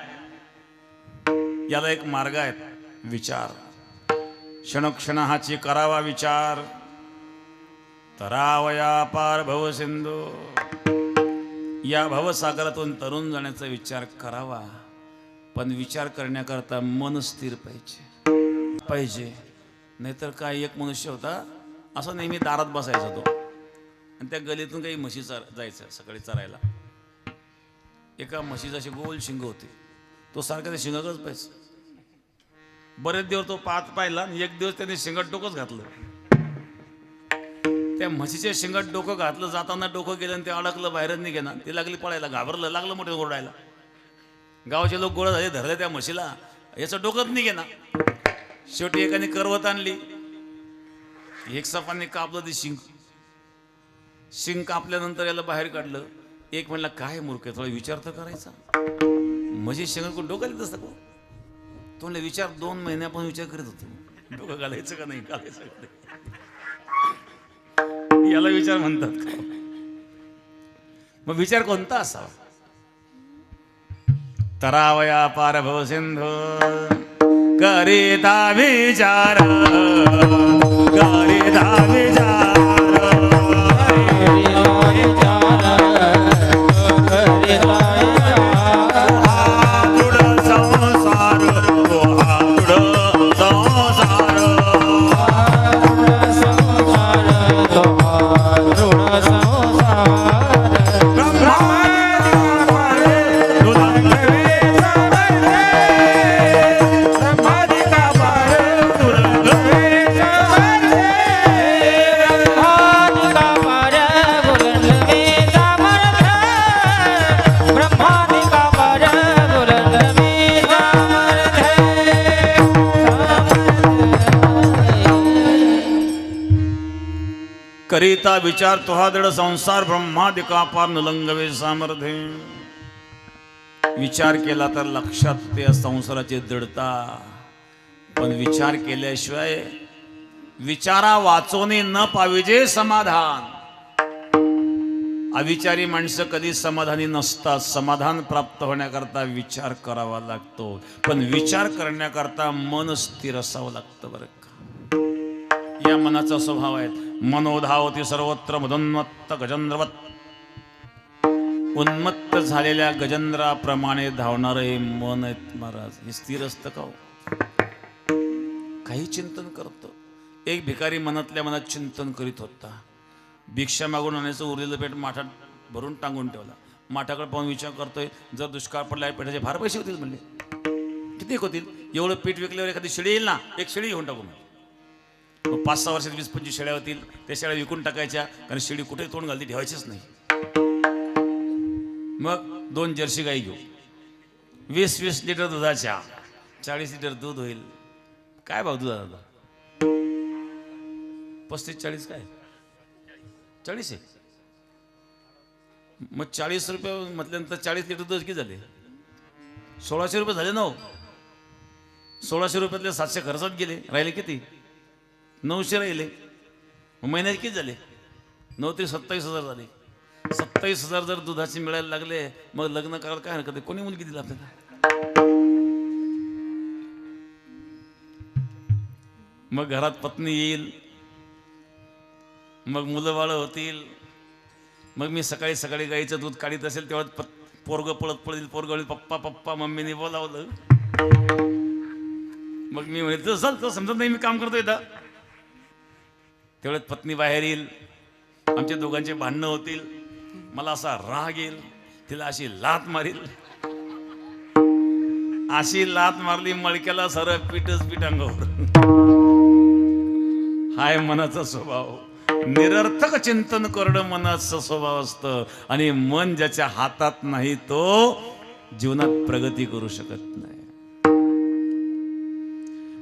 Speaker 1: याला एक मार्ग आहे, विचार. क्षणक्षण हाची करावा विचार, तरावया पार भव सिंधू. या भवसागरातून तरुण जाण्याचा विचार करावा, पण विचार करण्याकरता मन स्थिर पाहिजे. नाहीतर काय, एक मनुष्य होता असं नेहमी दारात बसायचा तो, आणि त्या गलीतून काही म्हशी जायचं सकाळी चरायला. एका म्हशीची अशी गोल शिंग होती, तो सारखा त्या शिंगाकच पाहिजे. बरेच दिवस तो पाहिला, आणि एक दिवस त्याने शिंगात डोकंच घातलं. त्या म्हशीच्या शिंगात डोकं घातलं, जाताना डोकं गेलं आणि ते अडकलं, बाहेरच नाही गेला. ती लागली पळायला, घाबरलं, लागलं मोठे ओरडायला. गावाचे लोक गोळा झाले, धरले त्या म्हशीला, याचं डोकंच नाही गेला. शेवटी एकाने करवत आणली, एक सपाने कापलं ती शिंग कापल्यानंतर याला बाहेर काढलं. एक म्हणला, काय मूर्ख आहे, थोडा विचार तर करायचा. म्हशी शिंग डोक्याला तसं का? तो म्हणलं, विचार 2 महिन्यापासून विचार करीत होतो, डोकं घालायचं का नाही घालायचं का नाही. याला विचार म्हणतात का? मग विचार कोणता असावा? तरावया पार भव सिंधू करिता विचार, करिता विचार. करिता विचार तुहा दृढ संसार, ब्रह्मादिका पार नुलंगवे सामर्थ्य. विचार केला तर लक्षात ते संसाराची दृढता, पण विचार केल्याशिवाय विचारा वाचोनी न पाविजे समाधान. अविचारी माणसं कधी समाधानी नसतात. समाधान प्राप्त होण्याकरता विचार करावा लागतो, पण विचार करण्याकरता मन स्थिर असावं लागतं बरं का. या मनाचा स्वभाव आहे. मनोधावती सर्वत्र मदोन्मत्त गजेंद्रवत. उन्मत्त झालेल्या गजेंद्राप्रमाणे धावणार हे मन आहेत महाराज. हे स्थिर असतं का? काही चिंतन करतो. एक भिकारी मनातल्या मनात चिंतन करीत होता. भिक्षा मागून आणायचं उरलेलं पेट माठात भरून टांगून ठेवला. माठाकडे पाहून विचार करतोय, जर दुष्काळ पडला पेटाचे फार पैसे होतील म्हणले. किती होतील? एवढं पीठ विकल्यावर एखादी शेळी येईल ना, एक शेळी घेऊन टाकू म्हणजे. 5-6 वर्षात 20-25 शेळ्या होतील. त्या शेळ्या विकून टाकायच्या, कारण शेळी कुठे तोंड घालती ठेवायचीच नाही. मग 2 जर्सी गाई घेऊ, 20-20 लिटर दुधाच्या, 40 लिटर दूध होईल. काय भाव दुधाचा? 35-40 काय? 40 आहे. मग 40 रुपये म्हटल्यानंतर 40 लिटर दूध किती झाले? 1600 रुपये झाले ना. 1600 रुपयातले 700 खर्चात गेले. राहिले किती? 900 राहिले. महिन्यात किती झाले? 9 ते 27,000 झाले. 27,000 जर दुधाचे मिळायला लागले, मग लग्न करायला काय हरकत आहे? कोणी मुलगी दिला आपल्याला? मग घरात पत्नी येईल, मग मुलं बाळ होतील, मग मी सकाळी सकाळी गाईचं दूध काढीत असेल तेव्हा पोरग पळत पळेल, पोरग पप्पा पप्पा मम्मीने बोलावलं. मग मी म्हणतो चल तो समजत नाही मी काम करतोय इथं. तेवढ्यात पत्नी बाहेर येईल, आमच्या दोघांचे भांडणं होतील, मला असा राग येईल, तिला अशी लात मारील. अशी लात मारली मळक्याला सरळ पीठच पीठ अंगावर. हाय मनाचा स्वभाव. निरर्थक चिंतन करणं मनाचं स्वभाव असतं आणि मन ज्याच्या हातात नाही तो जीवनात प्रगती करू शकत नाही.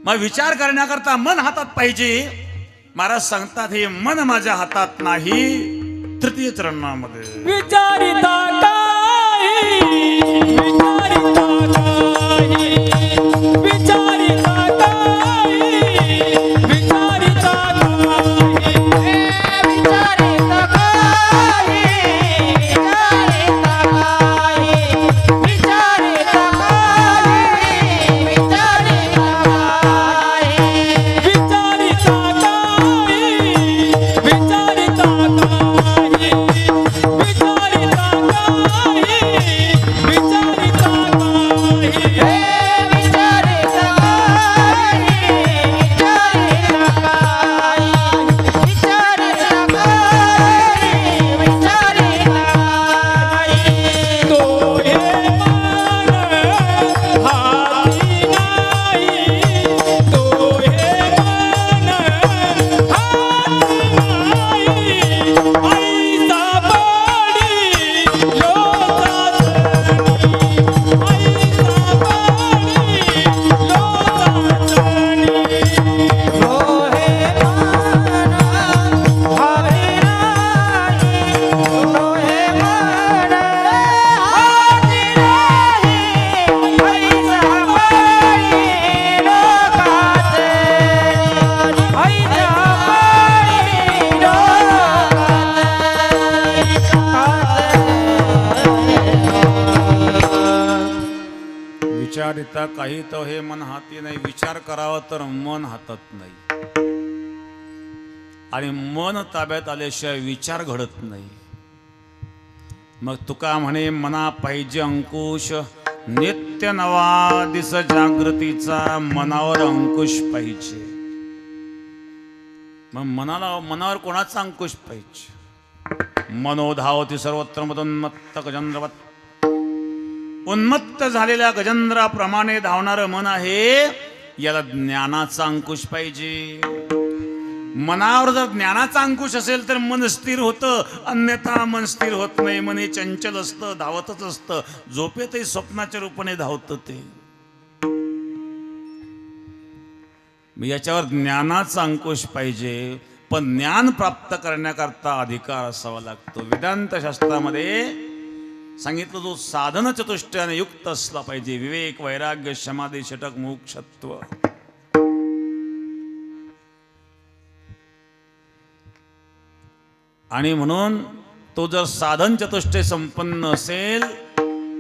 Speaker 1: मग विचार करण्याकरता मन हातात पाहिजे. महाराज सांगतात हे मन माझ्या हातात नाही. तृतीय चरणामध्ये
Speaker 2: विचारिता काही विचारिता काही विचारिता काही विचारिता
Speaker 1: विचारिता काही तो हे मन हाती नाही. विचार करावा तर मन हातात नाही आणि मन ताब्यात आल्याशिवाय विचार घडत नाही. मग तुका म्हणे मना पाहिजे अंकुश, नित्य नवा दिस जागृतीचा मनावर अंकुश पाहिजे. मग मनावर कोणाचा अंकुश पाहिजे? मनोधावती सर्वत्र मदोन्मत्त गजेंद्रवत. उन्मत्त झालेल्या गजेंद्राप्रमाणे धावणारं मन आहे. याला ज्ञानाचा अंकुश पाहिजे. मनावर जर ज्ञानाचा अंकुश असेल तर मन स्थिर होतं, अन्यथा मन स्थिर होत नाही. मन हे चंचल असतं, धावतच असतं. झोपेतही स्वप्नाच्या रूपाने धावतं ते. याच्यावर ज्ञानाचा अंकुश पाहिजे. पण ज्ञान प्राप्त करण्याकरता अधिकार असावा लागतो. वेदांत शास्त्रामध्ये सांगितलं जो साधन चतुष्टयाने युक्त असला पाहिजे. विवेक, वैराग्य, समाधी, षटक, मोक्षत्व. आणि म्हणून तो जर साधन चतुष्टय संपन्न असेल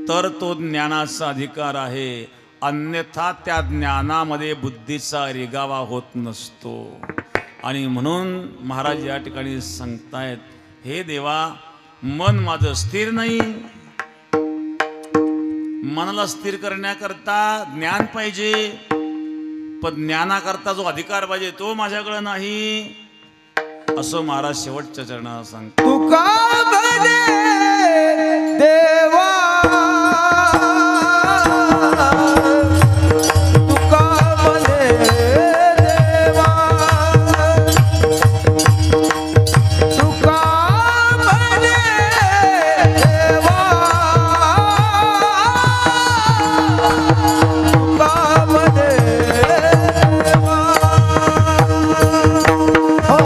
Speaker 1: तर तो ज्ञानाचा अधिकार आहे. अन्यथा त्या ज्ञानामध्ये बुद्धीचा रिगावा होत नसतो. आणि म्हणून महाराज या ठिकाणी सांगतायत, हे देवा मन माझं स्थिर नाही. मनाला स्थिर करण्याकरता ज्ञान पाहिजे, पण ज्ञानाकरता जो अधिकार पाहिजे तो माझ्याकडे नाही. असं महाराज शेवटच्या चरणाला सांगतात.
Speaker 3: तुका म्हणे देवा, तुका म्हणे देवा, तुका म्हणे देवा, तुका म्हणे देवा. हो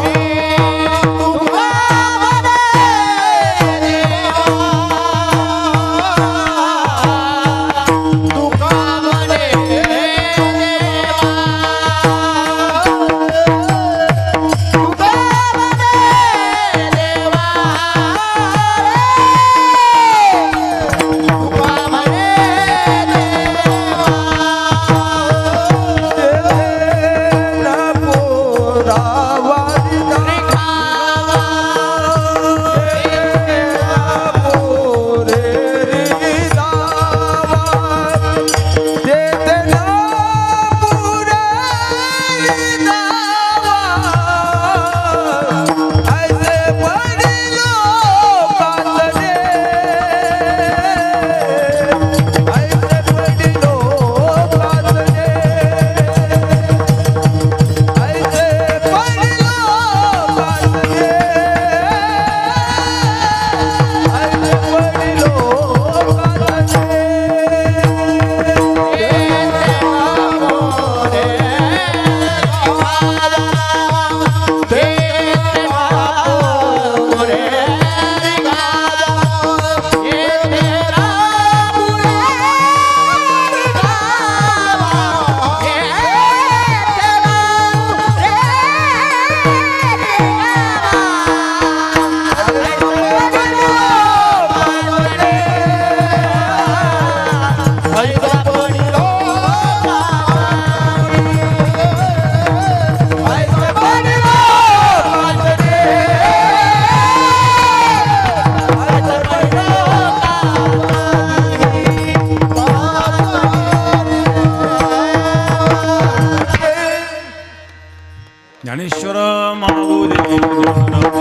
Speaker 1: ज्ञानेश्वर माऊली ज्ञानराज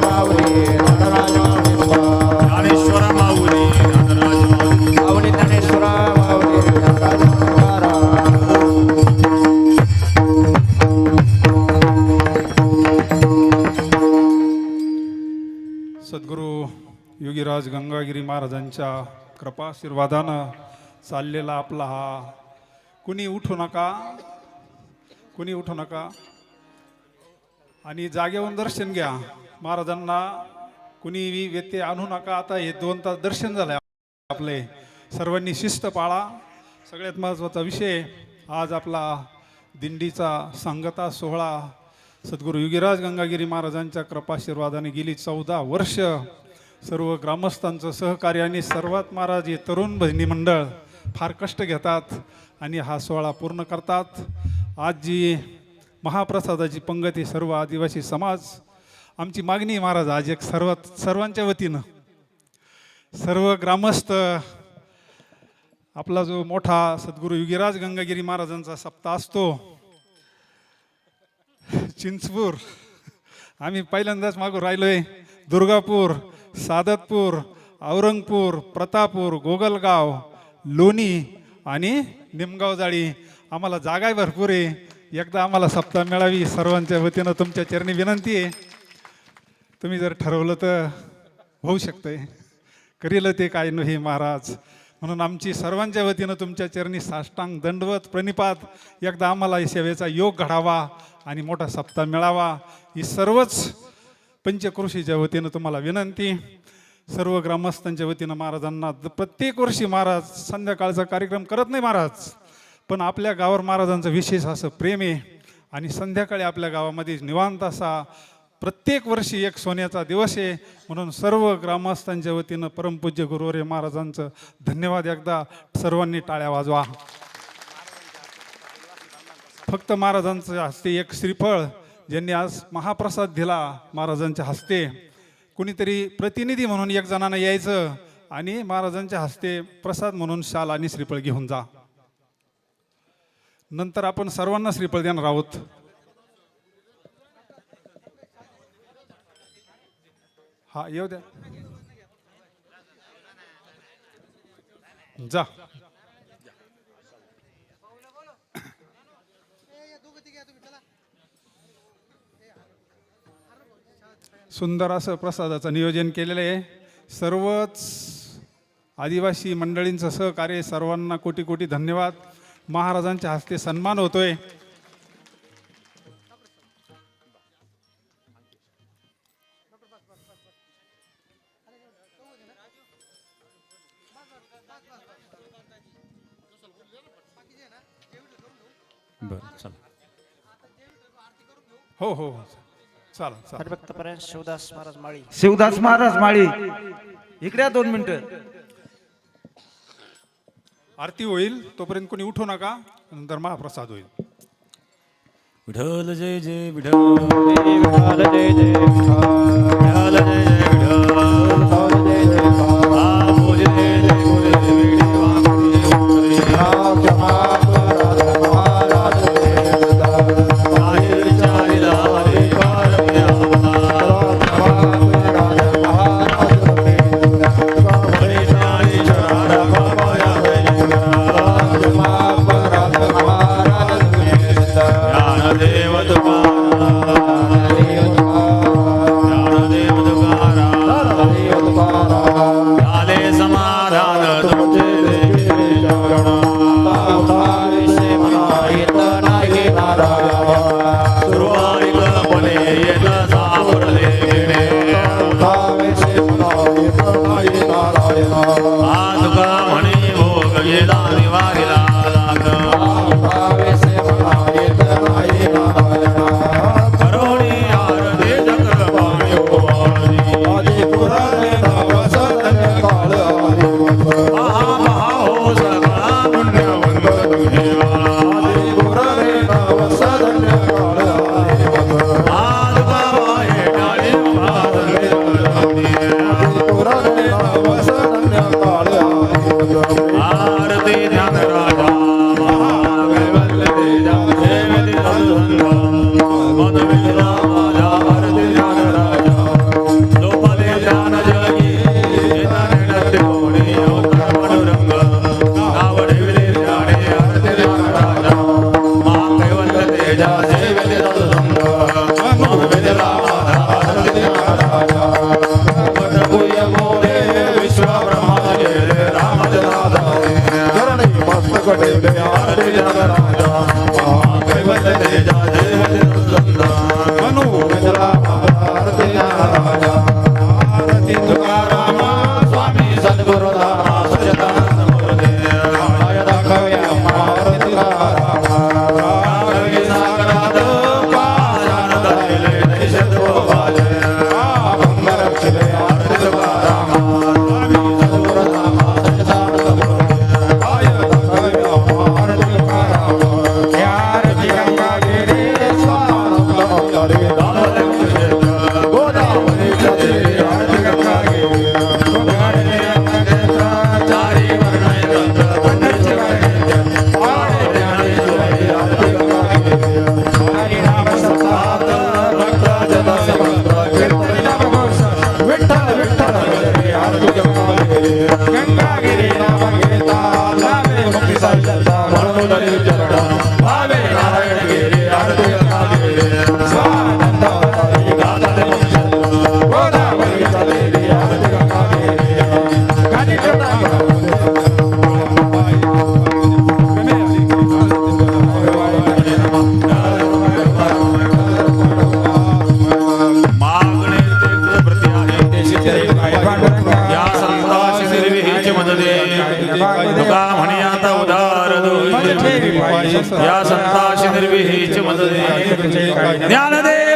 Speaker 1: माऊली ज्ञानेश्वर माऊली ज्ञानराज माऊली
Speaker 3: ज्ञानेश्वर माऊली ज्ञानराज
Speaker 4: सद्गुरू योगीराज गंगागिरी महाराजांच्या कृपाशीर्वादानं चाललेला आपला हा कुणी उठू नका आणि जागेवरून दर्शन घ्या. महाराजांना कुणी व्यत्यय आणू नका. आता हे 2 तास दर्शन झालं आपले. सर्वांनी शिस्त पाळा. सगळ्यात महत्त्वाचा विषय आज आपला दिंडीचा सांगता सोहळा सद्गुरू योगीराज गंगागिरी महाराजांच्या कृपाशीर्वादाने गेली 14 वर्ष सर्व ग्रामस्थांचं सहकार्याने सर्वात महाराज हे तरुण भजनी मंडळ फार कष्ट घेतात आणि हा सोहळा पूर्ण करतात. आज जी महाप्रसादाची पंगती सर्व आदिवासी समाज आमची मागणी महाराज आज एक सर्वांच्या वतीनं सर्व ग्रामस्थ आपला जो मोठा सद्गुरू योगीराज गंगागिरी महाराजांचा सप्ताह असतो चिंचपूर आम्ही पहिल्यांदाच मागून राहिलोय. दुर्गापूर, सादतपूर, औरंगपूर, प्रतापूर, गोगलगाव, लोणी आणि निमगाव जाळी आम्हाला जागा आहे भरपूर आहे. एकदा आम्हाला सप्ताह मिळावी सर्वांच्या वतीनं तुमच्या चरणी विनंती आहे. तुम्ही जर ठरवलं तर होऊ शकतंय. करील ते काय नाही महाराज. म्हणून आमची सर्वांच्या वतीनं तुमच्या चरणी साष्टांग दंडवत प्रणिपात. एकदा आम्हाला सेवेचा योग घडावा आणि मोठा सप्ताह मिळावा ही सर्वच पंचक्रोशीच्या वतीनं तुम्हाला विनंती. सर्व ग्रामस्थांच्या वतीनं महाराजांना प्रत्येक वर्षी महाराज संध्याकाळचा कार्यक्रम करत नाही महाराज, पण आपल्या गावावर महाराजांचं विशेष असं प्रेम आहे आणि संध्याकाळी आपल्या गावामध्ये निवांत असा प्रत्येक वर्षी एक सोन्याचा दिवस आहे. म्हणून सर्व ग्रामस्थांच्या वतीनं परमपूज्य गुरुवर्य महाराजांचं धन्यवाद. एकदा सर्वांनी टाळ्या वाजवा. फक्त महाराजांच्या हस्ते एक श्रीफळ ज्यांनी आज महाप्रसाद दिला महाराजांच्या हस्ते. कुणीतरी प्रतिनिधी म्हणून एक जणांना यायचं आणि महाराजांच्या हस्ते प्रसाद म्हणून शाल आणि श्रीफळ घेऊन जा. नंतर आपण सर्वांना श्रीफळ देणार आहोत. हा येऊ द्या जा. सुंदर असं प्रसादाचं नियोजन केलेलं आहे. सर्वच आदिवासी मंडळींचं सहकार्य. सर्वांना कोटी कोटी धन्यवाद. महाराजांच्या हस्ते सन्मान होतोय.
Speaker 1: बरं चला.
Speaker 4: हो हो चला चला.
Speaker 5: हरिभक्तपरायण शिवदास महाराज माळी.
Speaker 3: शिवदास महाराज माळी इकडे 2 मिनिटं.
Speaker 4: आरती होईल तोपर्यंत कोणी उठू नका. नंतर महाप्रसाद होईल.
Speaker 1: विठ्ठल जय जय विठ्ठल.
Speaker 3: विठ्ठल जय जय
Speaker 1: विठ्ठल जय जय विठ्ठल. हा बोले जय जय बोले वेडी वाकुळे बाहेर चालीला रे पारम्या गणेशाने चरारा बाबाया ज्ञानदेव तुकाराम ज्ञानदेव तुकाराम
Speaker 2: ठेवले आरती जगराजा कैवल्य तेजा जय जगदंबा मनु गजला आरती जगराजा आरती तुकाराम स्वामी सद्गुरु दामा सच्चिदानंद गुरुदेव आय दाखव्या आरती तुकाराम आरती सागरात पारान धरले निषेध बाजे भंग रक्षले आरती तुकाराम स्वामी सद्गुरु दामा सच्चिदानंद गुरुदेव आय दाखव्या आरती तुकाराम आरती गंगागिरी स्वामी दामोदर गोदावरी जय आरती गंगागिरी चारी वर्ण पंडित हरि नाम सप्ताह भक्त जन समंत्र कीर्तन विठ्ठल विठ्ठल हरे आरती गंगागिरी गंगागिरी नाम घेता लावे मुक्ती साधता म्हणून चरण भावे नारायण गिरी आरती गंगागिरी स्वानंद हरी गाता मोक्ष गोदावरी जय आरती गंगागिरी गाणी
Speaker 1: मागणे ते प्रति आहे या संताशी निर्विहीची मदते तुका म्हणे आता उदार दोष या संताशी निर्विहीची मदते ज्ञानदेव